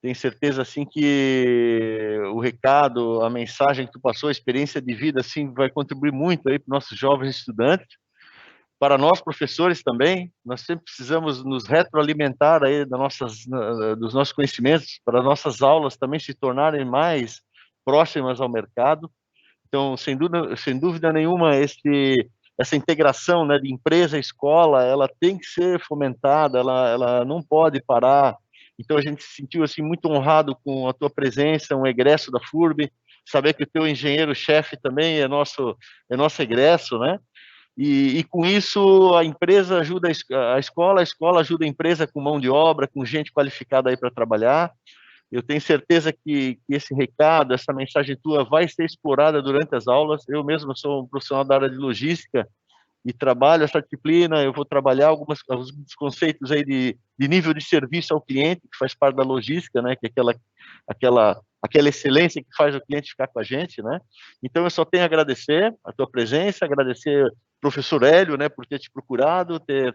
Tenho certeza, assim, que o recado, a mensagem que tu passou, a experiência de vida, assim, vai contribuir muito aí para os nossos jovens estudantes, para nós, professores também. Nós sempre precisamos nos retroalimentar aí dos nossos conhecimentos, para as nossas aulas também se tornarem mais próximas ao mercado. Então, sem dúvida nenhuma, essa integração, né, de empresa e escola, ela tem que ser fomentada, ela não pode parar. Então, a gente se sentiu assim, muito honrado com a tua presença, um egresso da FURB, saber que o teu engenheiro-chefe também é nosso egresso, né? E com isso, a empresa ajuda a escola ajuda a empresa com mão de obra, com gente qualificada aí para trabalhar. Eu tenho certeza que esse recado, essa mensagem tua vai ser explorada durante as aulas. Eu mesmo sou um profissional da área de logística e trabalho essa disciplina. Eu vou trabalhar alguns conceitos aí de nível de serviço ao cliente, que faz parte da logística, né? Que é aquela excelência que faz o cliente ficar com a gente, né? Então, eu só tenho a agradecer a tua presença, agradecer ao professor Hélio, né, por ter te procurado, ter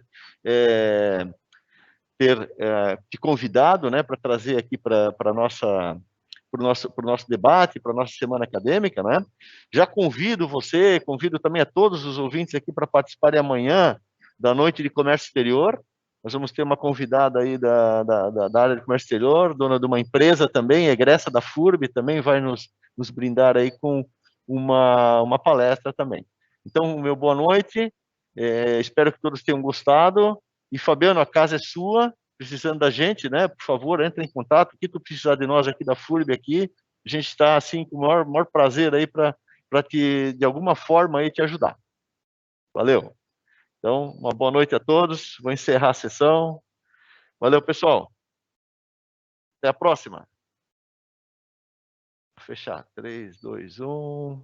te convidado, né, para trazer aqui para o nosso debate, para a nossa semana acadêmica, né? Já convido também a todos os ouvintes aqui para participarem amanhã da Noite de Comércio Exterior. Nós vamos ter uma convidada aí da área de comércio exterior, dona de uma empresa também, egressa da FURB, também vai nos brindar aí com uma palestra também. Então, meu boa noite, espero que todos tenham gostado. E, Fabiano, a casa é sua, precisando da gente, né? Por favor, entre em contato. O que tu precisar de nós aqui da FURB aqui, a gente está, assim, com o maior prazer aí para de alguma forma, aí te ajudar. Valeu. Então, uma boa noite a todos. Vou encerrar a sessão. Valeu, pessoal. Até a próxima. Vou fechar. 3, 2, 1...